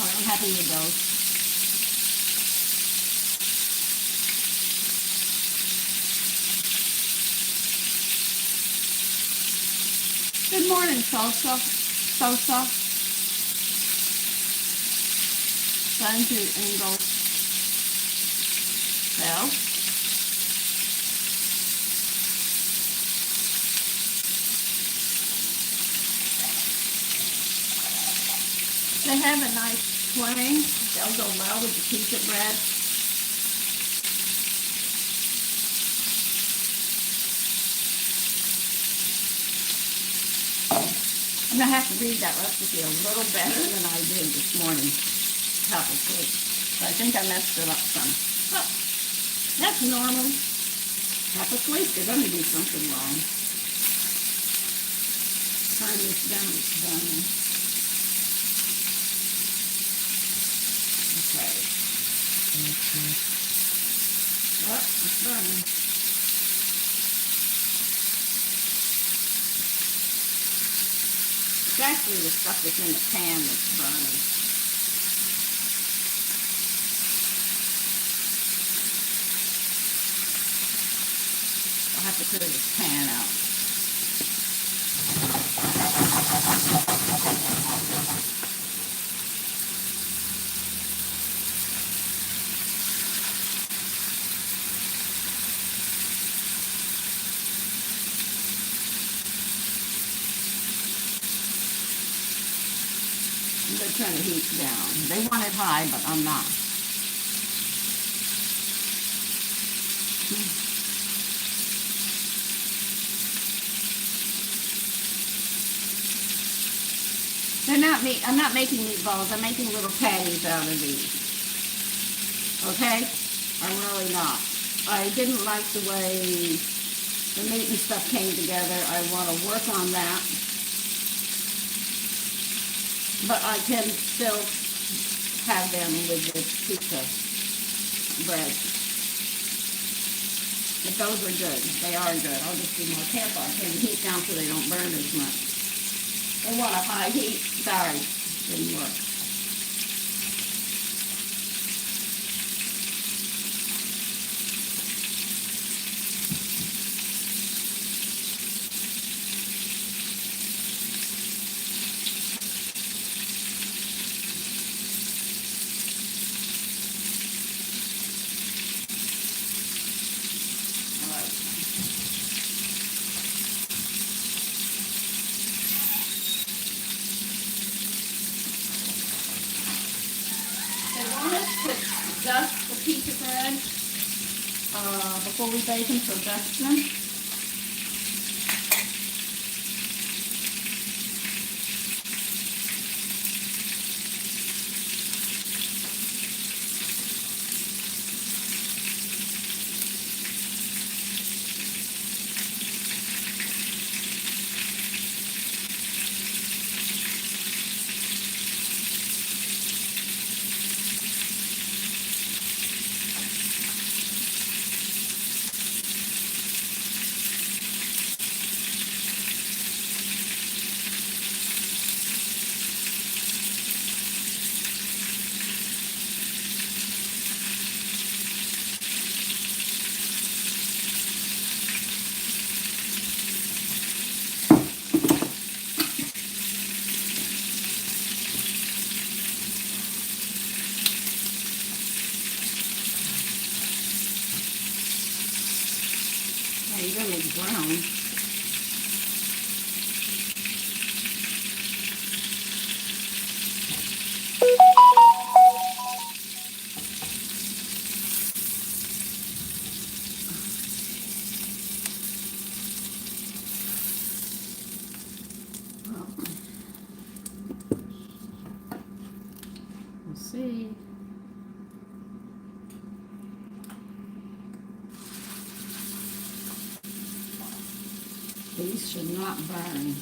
I'm happy with those. Good morning, Sosa. Thank you, Angel. Well, they have a nice twang. They'll go well with the pizza bread. I'm going to have to read that recipe a little better than I did this morning, half asleep. So I think I messed it up some. But that's normal. Half asleep, you're going to do something wrong. Turn this down, it's burning. Okay. Oh, it's burning. It's actually the stuff that's in the pan that's burning. I'll have to clear this pan out. I'm going to turn the heat down. They want it high, but I'm not. I'm not making meatballs. I'm making little patties out of these. Okay? I'm really not. I didn't like the way the meat and stuff came together. I want to work on that. But I can still have them with the pizza bread. But those are good. They are good. I'll just be more careful. I turn the heat down so they don't burn as much. They want a high heat. Sorry, didn't work. Dust the pizza bread before we bake them, so dust them. really brown. We'll see. These should not burn.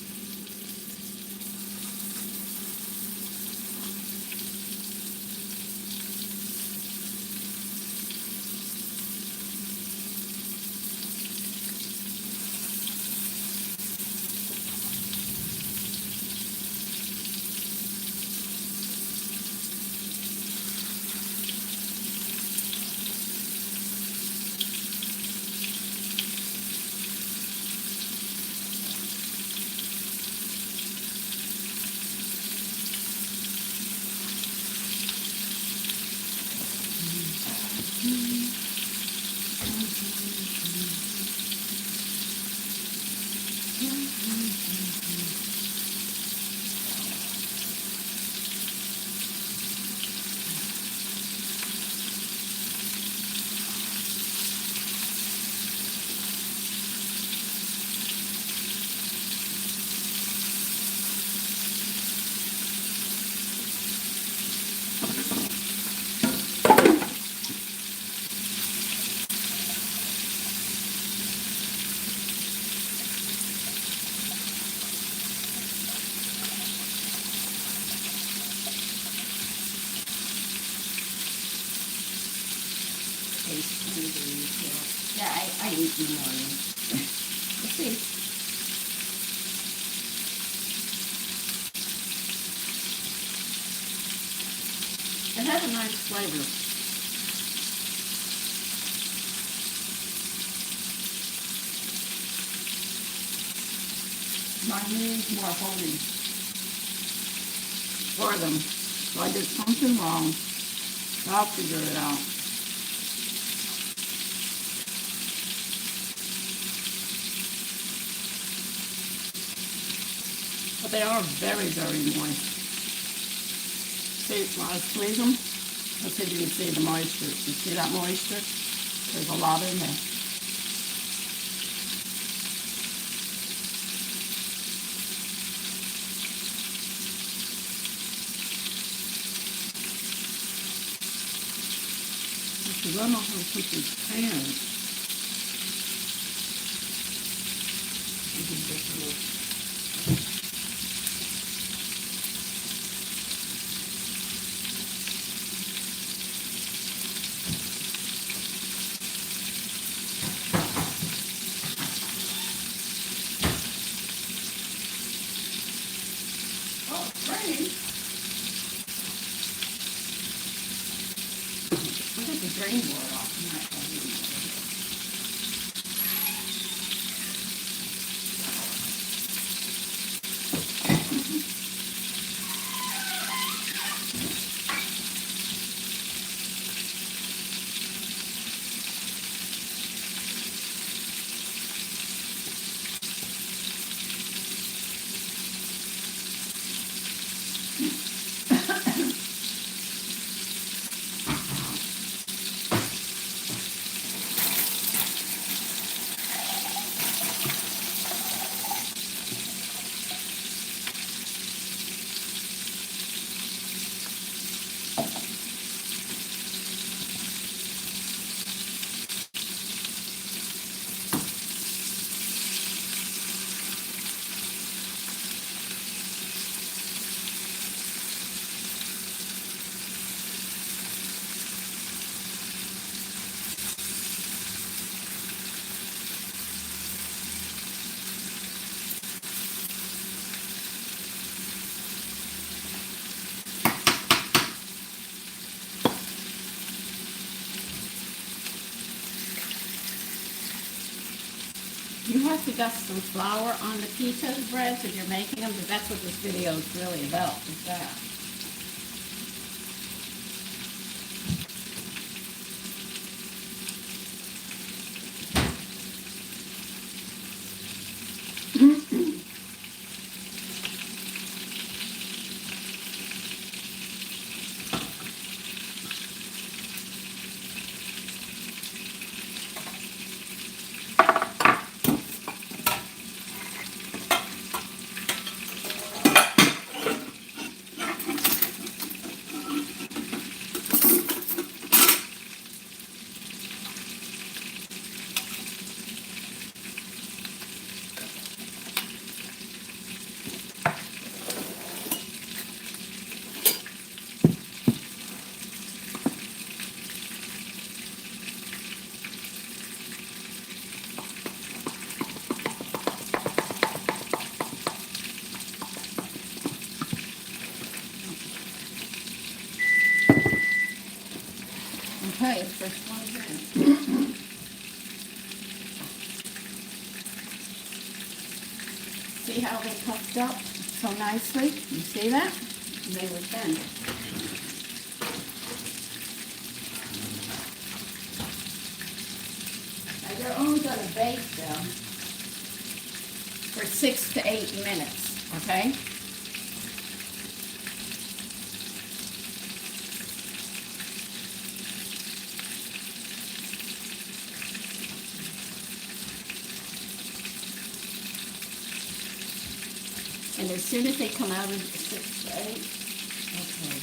Yeah, I eat in the morning. Let's see. It has a nice flavor. My knees were holding for them. So I did something wrong. I'll figure it out. But they are very, very moist. See, when I squeeze them, let's see if you can see the moisture. You see that moisture? There's a lot in there. Because I don't know how to put these pans. Oh, it's raining. I think the drain board off. You have to dust some flour on the pita breads if you're making them, because that's what this video is really about, is that. Okay, first one's in. See how they puffed up so nicely? You see that? They were thin. Now you're only going to bake them for 6 to 8 minutes, okay? And as soon as they come out of the 6 to 8, okay.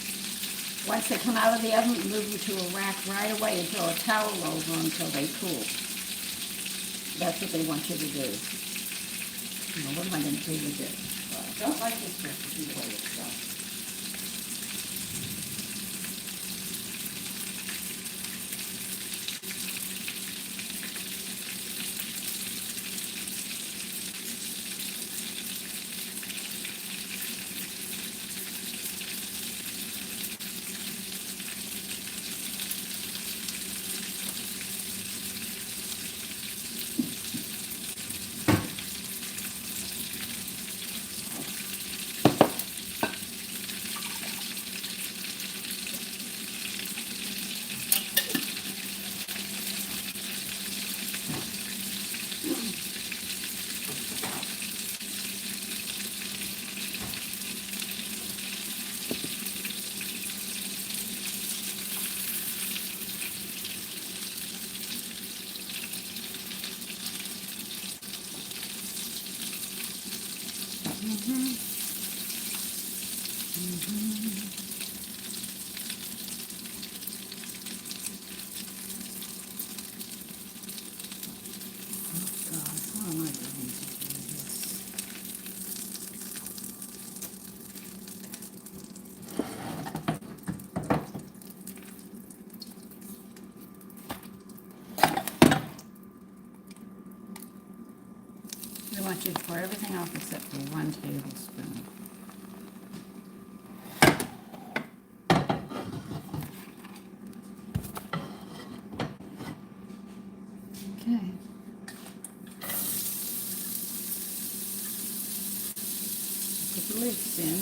Once they come out of the oven, move them to a rack right away and throw a towel over them until they cool. That's what they want you to do. Now, what am I going to do with this? Well, I don't like this recipe the way it's done. I want you to pour everything off except for 1 tablespoon. Okay. Put the lids in.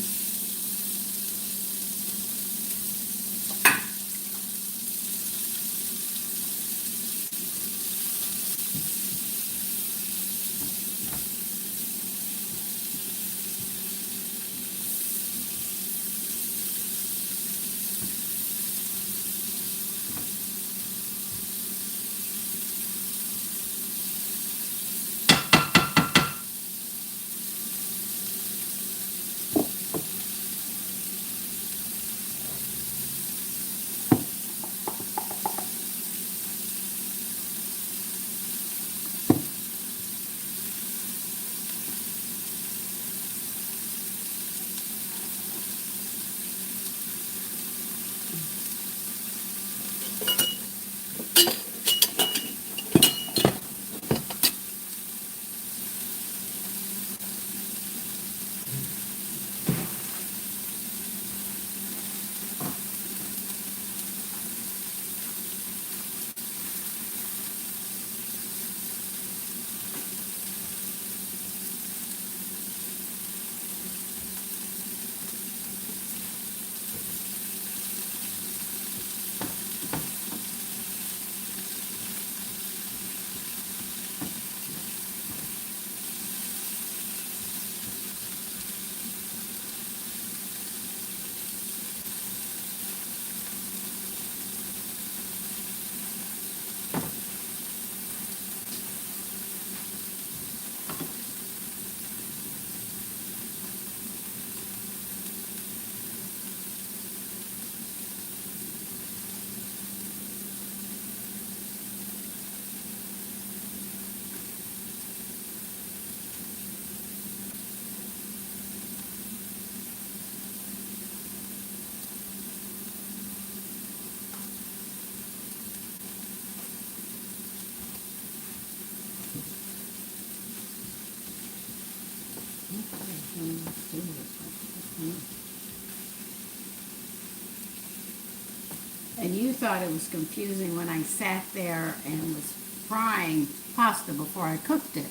And you thought it was confusing when I sat there and was frying pasta before I cooked it.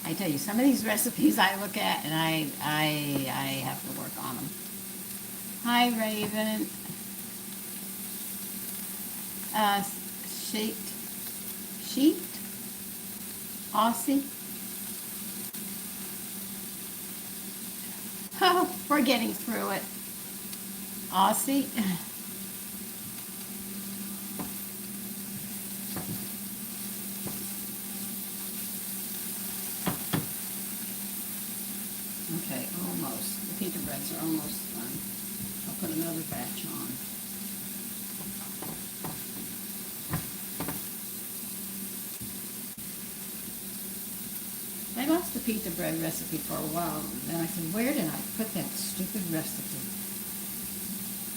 I tell you, some of these recipes I look at and I have to work on them. Hi, Raven. Sheet. Aussie. Oh, we're getting through it. Aussie. Okay, almost. The pita breads are almost done. I'll put another batch on. I lost the pita bread recipe for a while, and then I said, where did I put that stupid recipe?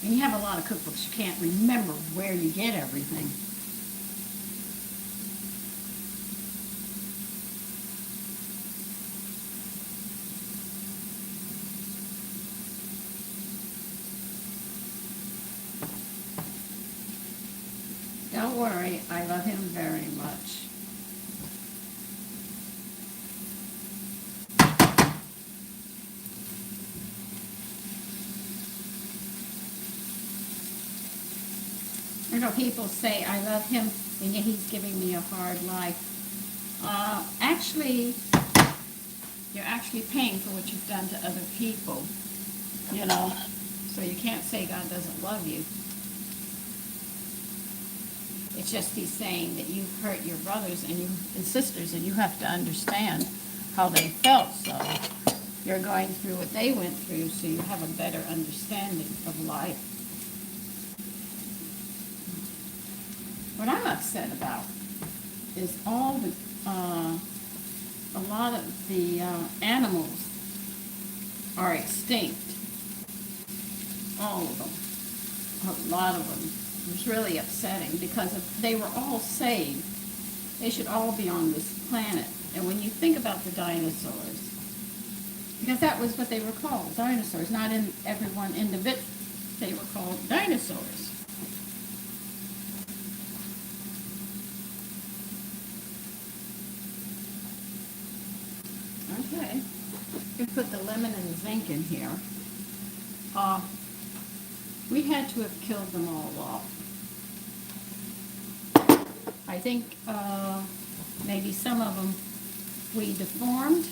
When you have a lot of cookbooks, you can't remember where you get everything. Don't worry, I love him very much. You know, people say I love him and yet he's giving me a hard life. Actually, you're actually paying for what you've done to other people, you know, so you can't say God doesn't love you. It's just he's saying that you've hurt your brothers and sisters, and you have to understand how they felt. So you're going through what they went through, so you have a better understanding of life. What I'm upset about is a lot of the animals are extinct. All of them. A lot of them. It was really upsetting because if they were all saved, they should all be on this planet. And when you think about the dinosaurs, because that was what they were called, dinosaurs, not in everyone individual, they were called dinosaurs. Okay, you put the lemon and zinc in here. We had to have killed them all off. I think maybe some of them we deformed,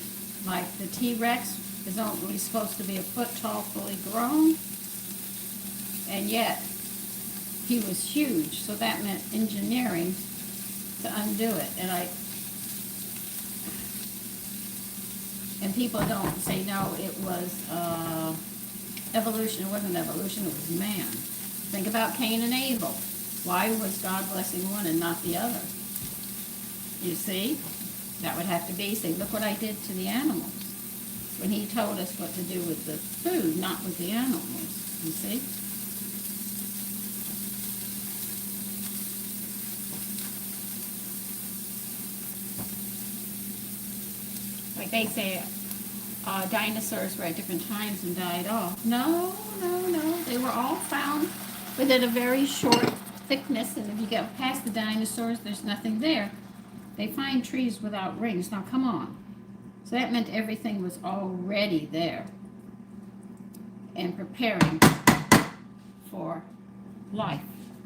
like the T-Rex is only supposed to be a foot tall, fully grown, and yet he was huge, so that meant engineering to undo it. And people don't say, no, it was evolution. It wasn't evolution, it was man. Think about Cain and Abel. Why was God blessing one and not the other? You see? That would have to be, say, look what I did to the animals. When he told us what to do with the food, not with the animals. You see? Like they say, dinosaurs were at different times and died off. No. They were all found within a very short thickness, and if you get past the dinosaurs, there's nothing there. They find trees without rings. Now, come on. So that meant everything was already there and preparing for life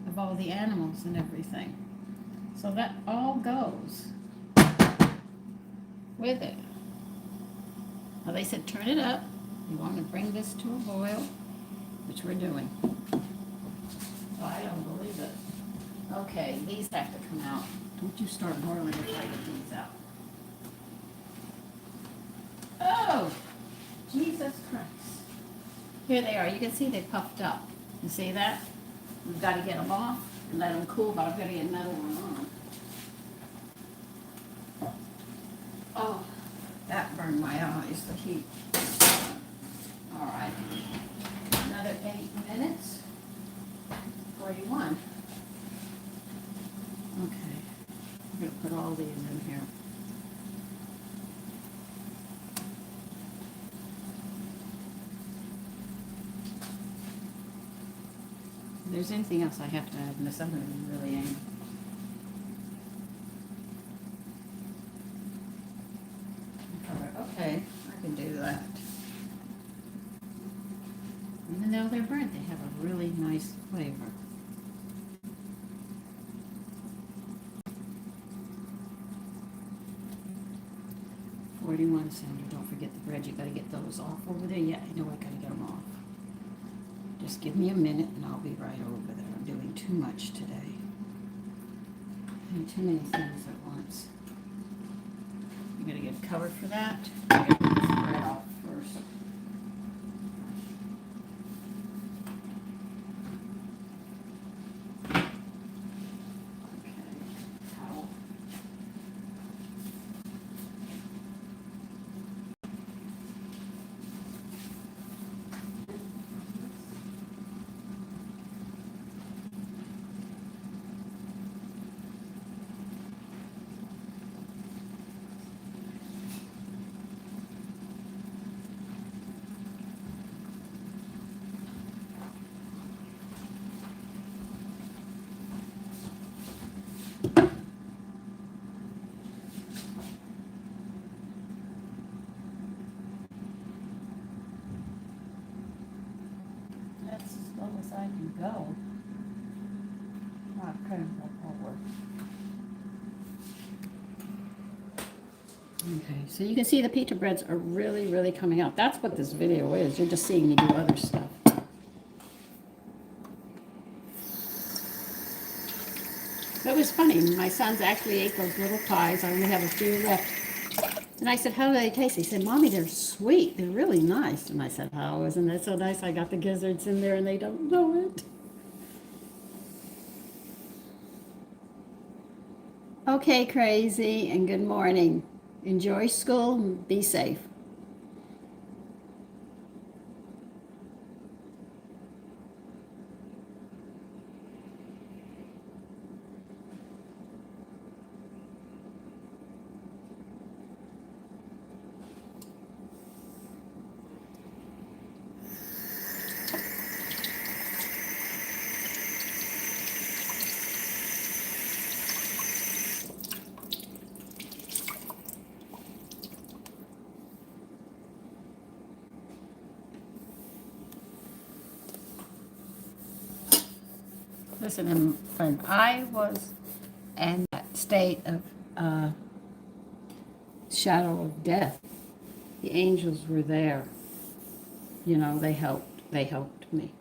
of all the animals and everything. So that all goes with it. Well, they said turn it up. You want to bring this to a boil, which we're doing. Oh, I don't believe it. Okay, these have to come out. Don't you start boiling before I get these out. Oh, Jesus Christ. Here they are. You can see they puffed up. You see that? We've got to get them off and let them cool, but I've got to get another one on. Oh, that burned my eyes, the heat. All right. Another 8 minutes. 41. Okay. I'm going to put all these in here. If there's anything else I have to add in this other one, really ain't. Okay, I can do that. Even though they're burnt, they have a really nice flavor. $41. Don't forget the bread. You got to get those off over there. Yeah, I know I got to get them off. Just give me a minute and I'll be right over there. I'm doing too much today. And too many things at once. I'm going to get covered for that. I'm going to get this bread off first. That's as low as I can go. Not critical forward. Okay, so you can see the pita breads are really, really coming out. That's what this video is. You're just seeing me do other stuff. It was funny. My sons actually ate those little pies. I only have a few left. And I said, how do they taste? He said, Mommy, they're sweet. They're really nice. And I said, oh, isn't that so nice? I got the gizzards in there and they don't know it. Okay, crazy, and good morning. Enjoy school and be safe. Listen, when I was in that state of shadow of death, the angels were there. You know, they helped me.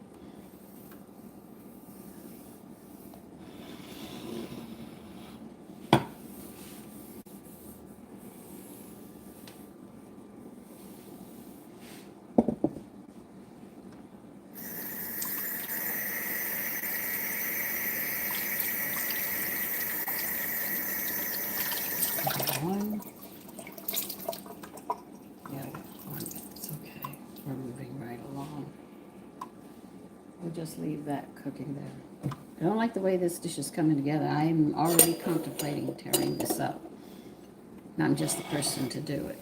One. Yeah, I got 1 minute. It's okay. We're moving right along. We'll just leave that cooking there. I don't like the way this dish is coming together. I'm already contemplating tearing this up. And I'm just the person to do it.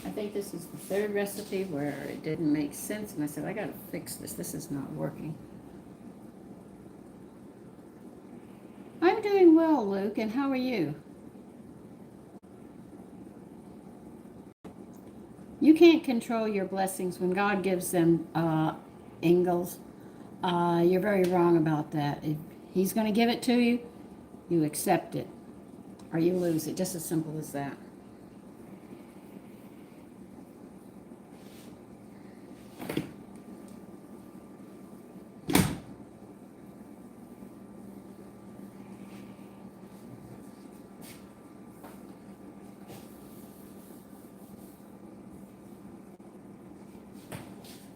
I think this is the third recipe where it didn't make sense, and I said, I gotta fix this. This is not working. I'm doing well, Luke, and how are you? You can't control your blessings when God gives them, Ingalls. You're very wrong about that. If He's going to give it to you, you accept it, or you lose it. Just as simple as that.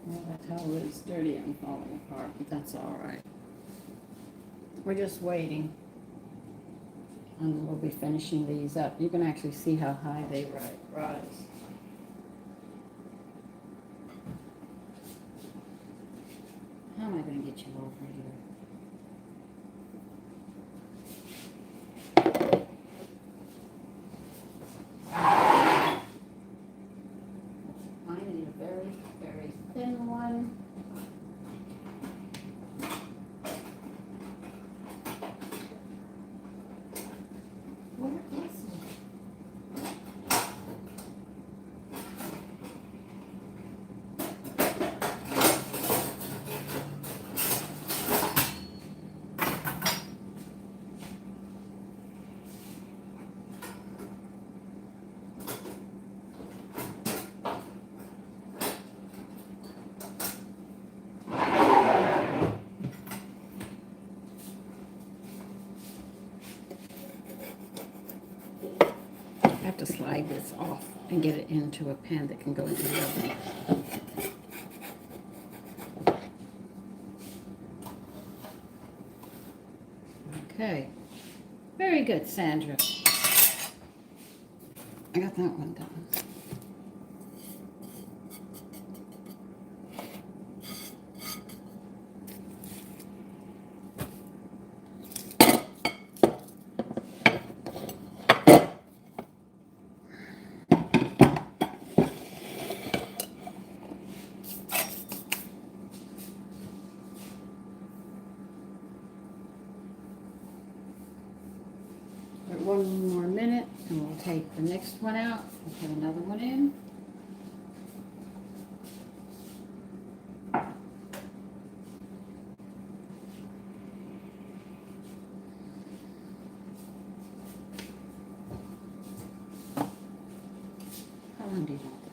Well, that towel is dirty and falling apart, but that's all right. We're just waiting, and we'll be finishing these up. You can actually see how high they rise. How am I going to get you over here? have to slide this off and get it into a pan that can go into the oven. Okay. Very good, Sandra. I got that one done. One more minute and we'll take the next one out and put another one in. How long do you want that?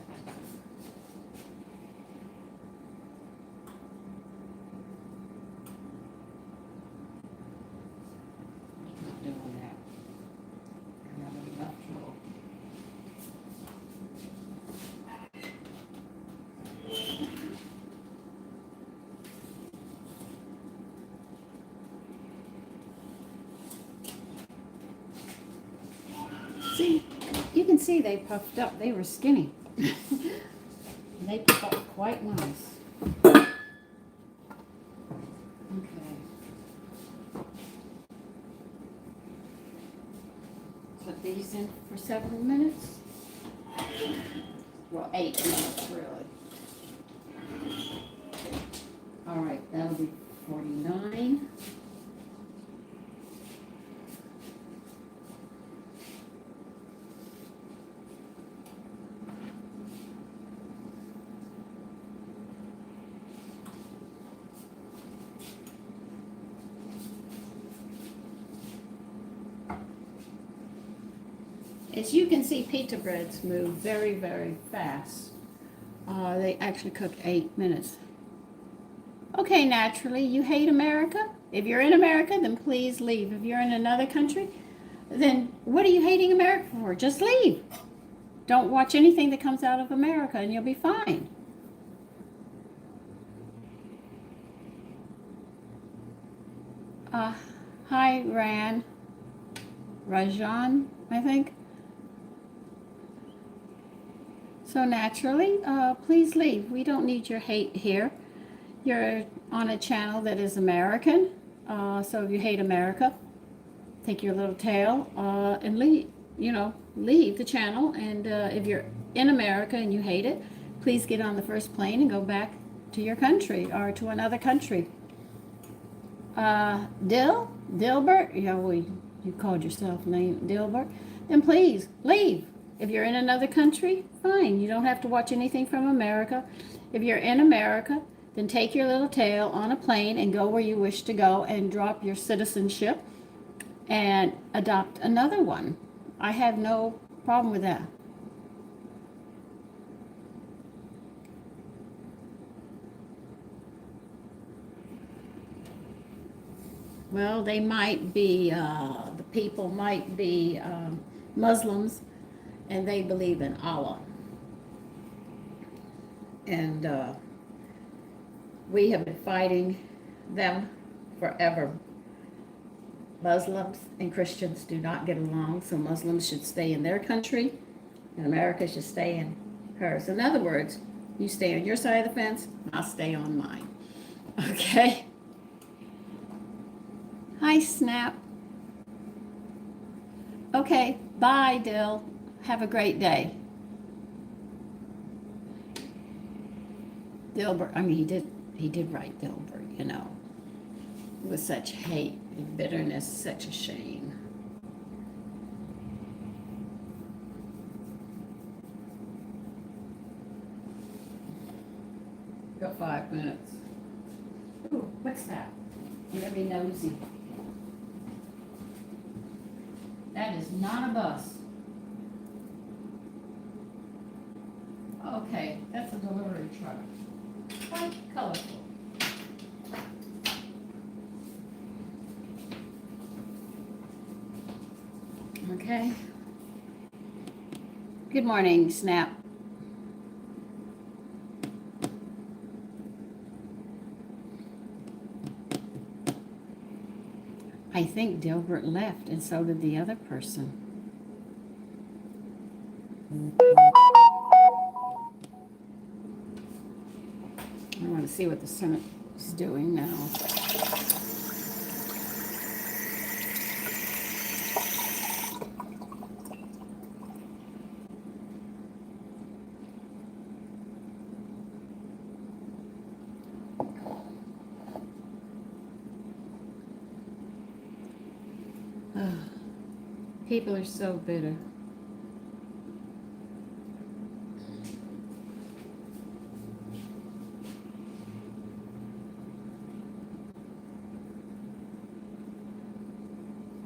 Not doing that. I'm having enough trouble. See, you can see they puffed up. They were skinny. They puffed up quite nice. Okay. Put these in for several minutes. Well, 8 minutes, really. All right, that'll be 49. As you can see, pita breads move very, very fast. They actually cook 8 minutes. Okay, naturally, you hate America? If you're in America, then please leave. If you're in another country, then what are you hating America for? Just leave. Don't watch anything that comes out of America and you'll be fine. Hi, Rajan, I think. So naturally, please leave. We don't need your hate here. You're on a channel that is American. So if you hate America, take your little tail and leave. Leave the channel. And if you're in America and you hate it, please get on the first plane and go back to your country or to another country. Dilbert, you called yourself name Dilbert, then please leave. If you're in another country, fine. You don't have to watch anything from America. If you're in America, then take your little tail on a plane and go where you wish to go and drop your citizenship and adopt another one. I have no problem with that. Well, they might be, the people might be Muslims, and they believe in Allah. And we have been fighting them forever. Muslims and Christians do not get along, so Muslims should stay in their country, and America should stay in hers. In other words, you stay on your side of the fence, I'll stay on mine. Okay? Hi, Snap. Okay, bye, Dill. Have a great day. Dilbert, he did write Dilbert, with such hate and bitterness, such a shame. Got 5 minutes. Ooh, what's that? You gotta be nosy. That is not a bus. Okay, that's a delivery truck. Quite colorful. Okay. Good morning, Snap. I think Dilbert left, and so did the other person. I want to see what the Senate is doing now. People are so bitter.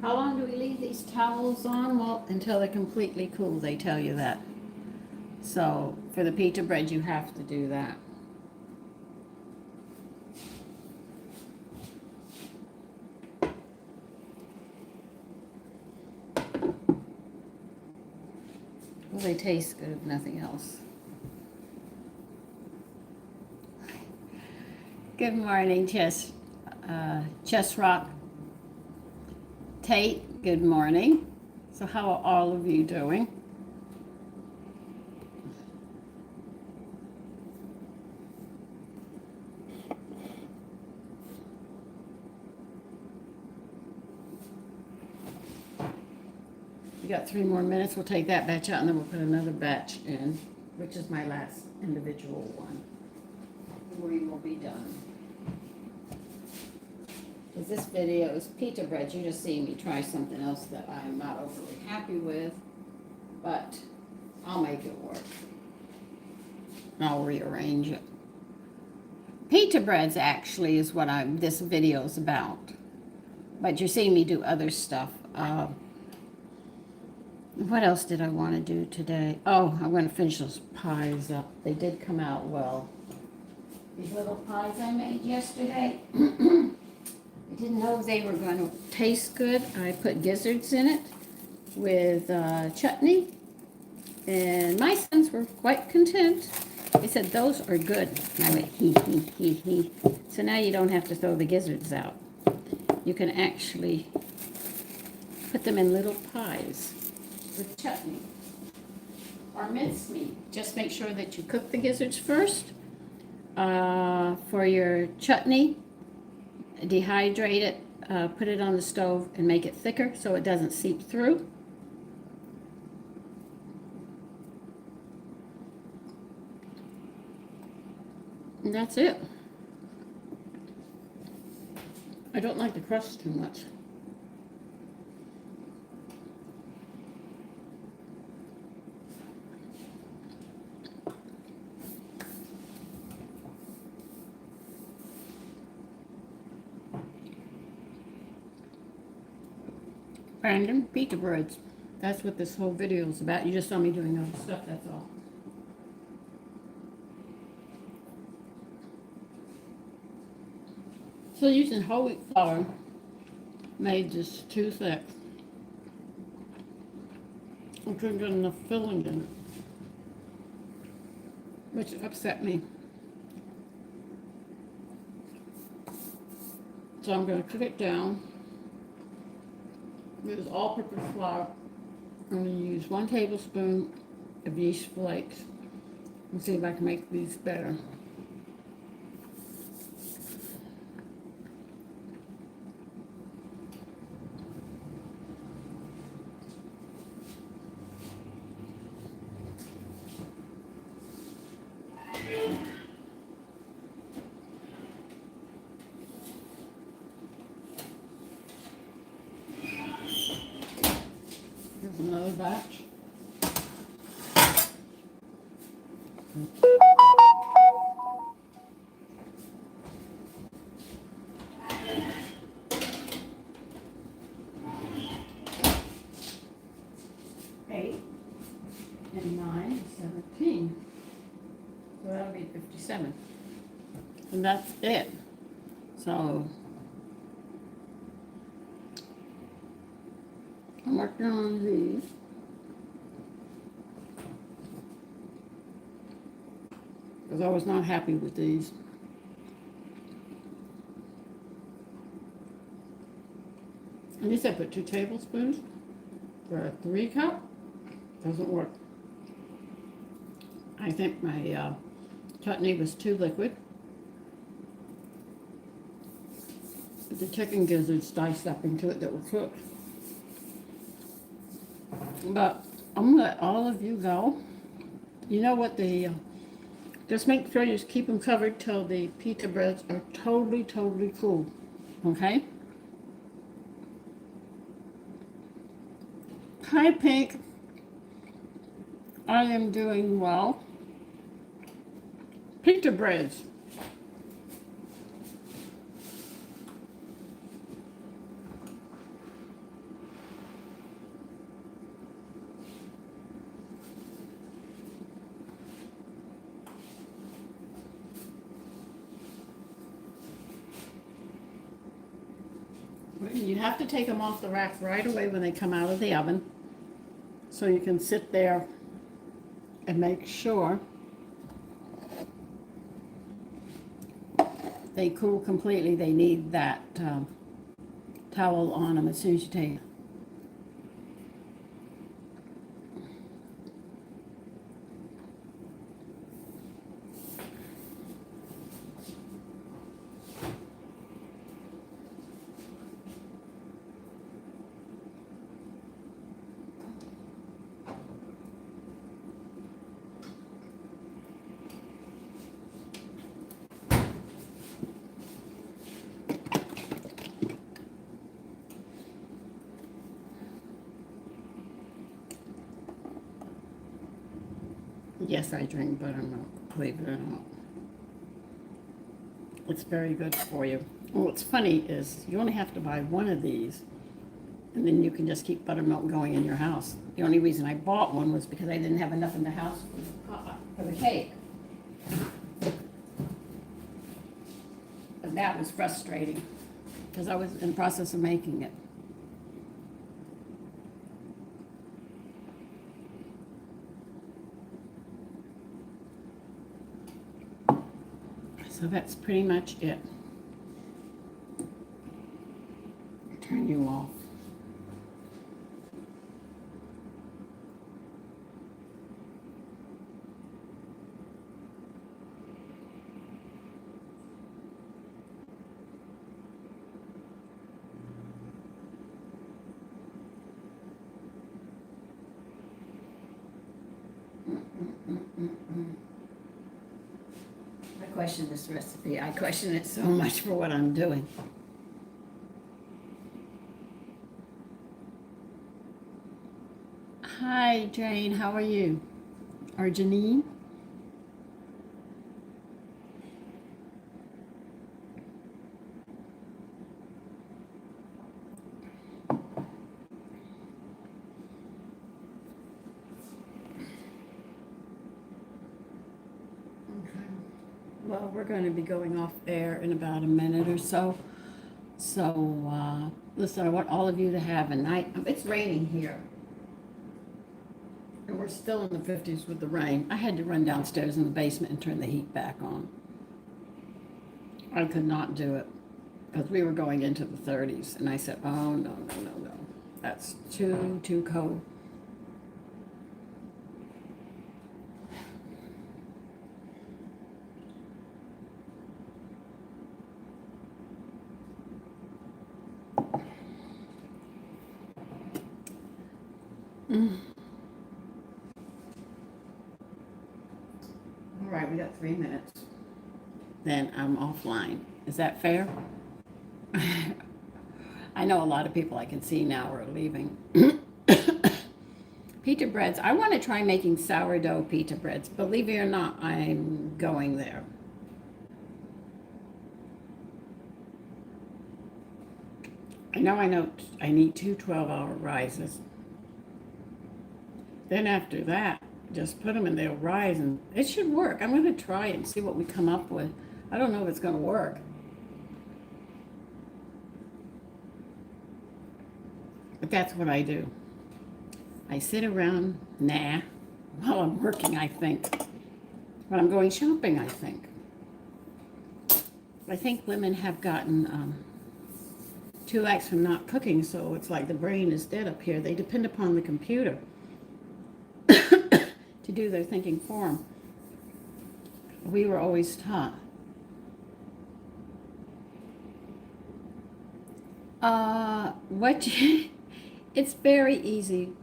How long do we leave these towels on? Well, until they're completely cool, they tell you that. So for the pita bread, you have to do that. Well, they taste good if nothing else. Good morning, Chess Rock. Tate, good morning. So how are all of you doing? We got 3 more minutes. We'll take that batch out and then we'll put another batch in, which is my last individual one. We will be done. Because this video is pita bread. You just see me try something else that I'm not overly happy with, but I'll make it work. I'll rearrange it. Pita breads actually is what this video is about. But you see me do other stuff. What else did I want to do today? Oh, I'm going to finish those pies up. They did come out well. These little pies I made yesterday. I didn't know if they were going to taste good. I put gizzards in it with chutney. And my sons were quite content. They said, those are good. And I went, he. So now you don't have to throw the gizzards out. You can actually put them in little pies with chutney or mincemeat. Just make sure that you cook the gizzards first. For your chutney, dehydrate it, put it on the stove and make it thicker so it doesn't seep through. And that's it. I don't like the crust too much. Random pita breads. That's what this whole video is about. You just saw me doing other stuff, that's all. So using whole wheat flour made this too thick. I couldn't get enough filling in it, which upset me. So I'm going to cook it down. Use all-purpose flour. I'm going to use 1 tablespoon of yeast flakes. Let's see if I can make these better. Here's another batch. And 9 is 17. So that'll be 57. And that's it. So I'm working on these. because I was not happy with these. And these I put 2 tablespoons for a 3 cup. Doesn't work. I think my chutney was too liquid. The chicken gizzards diced up into it that were cooked. But I'm gonna let all of you go. You know what just make sure you keep them covered till the pita breads are totally, totally cool. Okay? Hi, Pink. I am doing well. Pita breads. You have to take them off the rack right away when they come out of the oven, so you can sit there and make sure they cool completely. They need that towel on them as soon as you take it. Yes, I drink buttermilk, believe it or not. It's very good for you. And what's funny is you only have to buy one of these, and then you can just keep buttermilk going in your house. The only reason I bought one was because I didn't have enough in the house for the cake. But that was frustrating because I was in the process of making it. So that's pretty much it. Turn you off. I question this recipe. I question it so much for what I'm doing. Hi, Jane. How are you? Or Janine? Well, we're going to be going off air in about a minute or so. So, listen, I want all of you to have a night. It's raining here. And we're still in the 50s with the rain. I had to run downstairs in the basement and turn the heat back on. I could not do it because we were going into the 30s. And I said, oh, no. That's too cold. All right, we got 3 minutes. Then I'm offline. Is that fair? I know a lot of people I can see now are leaving. Pita breads. I want to try making sourdough pita breads. Believe it or not, I'm going there. I know I need 2 12-hour rises. Then after that, just put them and they'll rise, and it should work. I'm going to try it and see what we come up with. I don't know if it's going to work. But that's what I do. I sit around, while I'm working, I think. But I'm going shopping, I think. I think women have gotten too lax from not cooking, so it's like the brain is dead up here. They depend upon the computer to do their thinking for them. We were always taught. It's very easy.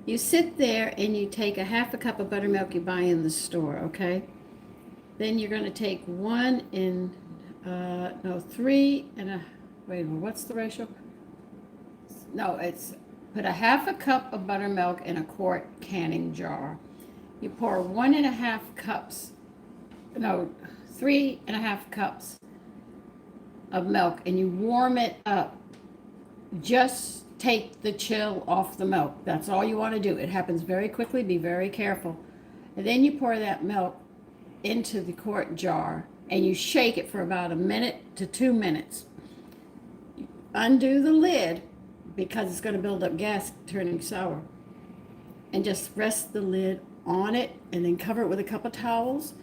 You sit there and you take a half a cup of buttermilk you buy in the store, okay? Then you're going to take 3 and a, wait a minute, what's the ratio? No, it's put a half a cup of buttermilk in a quart canning jar. You pour 1.5 cups, no, 3.5 cups of milk and you warm it up. Just take the chill off the milk. That's all you want to do. It happens very quickly. Be very careful. And then you pour that milk into the quart jar and you shake it for about 1 minute to 2 minutes. Undo the lid because it's going to build up gas turning sour. And just rest the lid on it and then cover it with a couple of towels.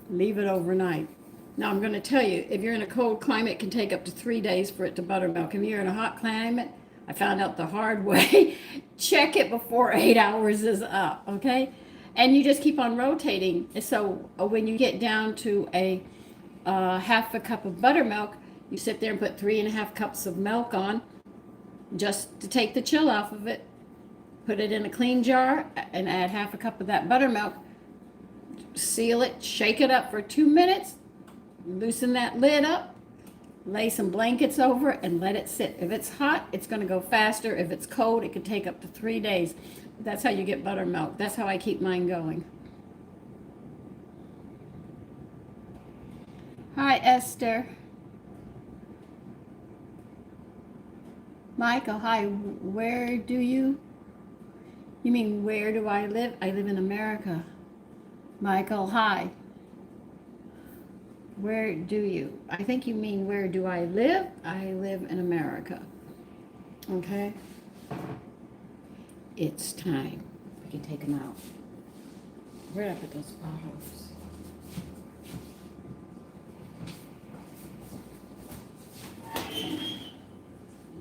Leave it overnight. Now I'm going to tell you, if you're in a cold climate, it can take up to 3 days for it to buttermilk. If you're in a hot climate, I found out the hard way, check it before 8 hours is up, okay? And you just keep on rotating. So when you get down to a half a cup of buttermilk, you sit there and put 3.5 cups of milk on just to take the chill off of it. Put it in a clean jar and add half a cup of that buttermilk. Seal it, shake it up for 2 minutes. Loosen that lid up, lay some blankets over and let it sit. If it's hot, it's going to go faster. If it's cold, it could take up to 3 days. That's how you get buttermilk. That's how I keep mine going. Hi, Esther. Michael, hi. Where do you mean where do I live? I live in America. Michael, hi. Where do you? I think you mean where do I live? I live in America. Okay? It's time. We can take them out. Where did I put those bottles?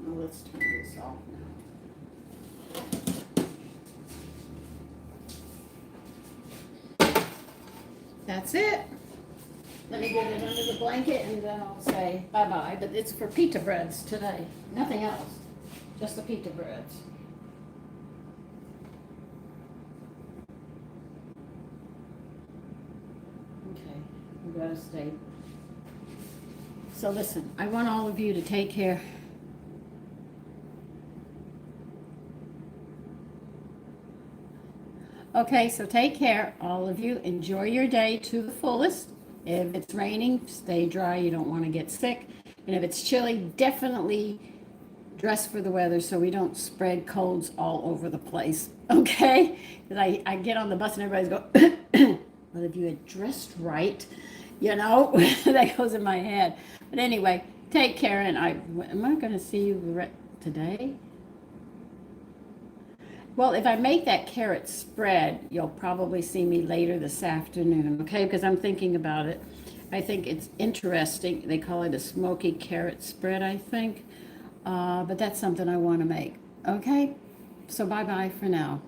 Well, let's turn this off now. That's it. Let me get it under the blanket and then I'll say bye-bye. But it's for pita breads today. Nothing else. Just the pita breads. Okay. We gotta stay. So listen, I want all of you to take care. Okay, so take care, all of you. Enjoy your day to the fullest. If it's raining, stay dry. You don't want to get sick. And if it's chilly, definitely dress for the weather so we don't spread colds all over the place. Okay? Because I get on the bus and everybody's go, well, if you had dressed right, you know, that goes in my head. But anyway, take care. And am I going to see you today? Well, if I make that carrot spread, you'll probably see me later this afternoon, okay? Because I'm thinking about it. I think it's interesting. They call it a smoky carrot spread, I think. But that's something I want to make, okay? So bye-bye for now.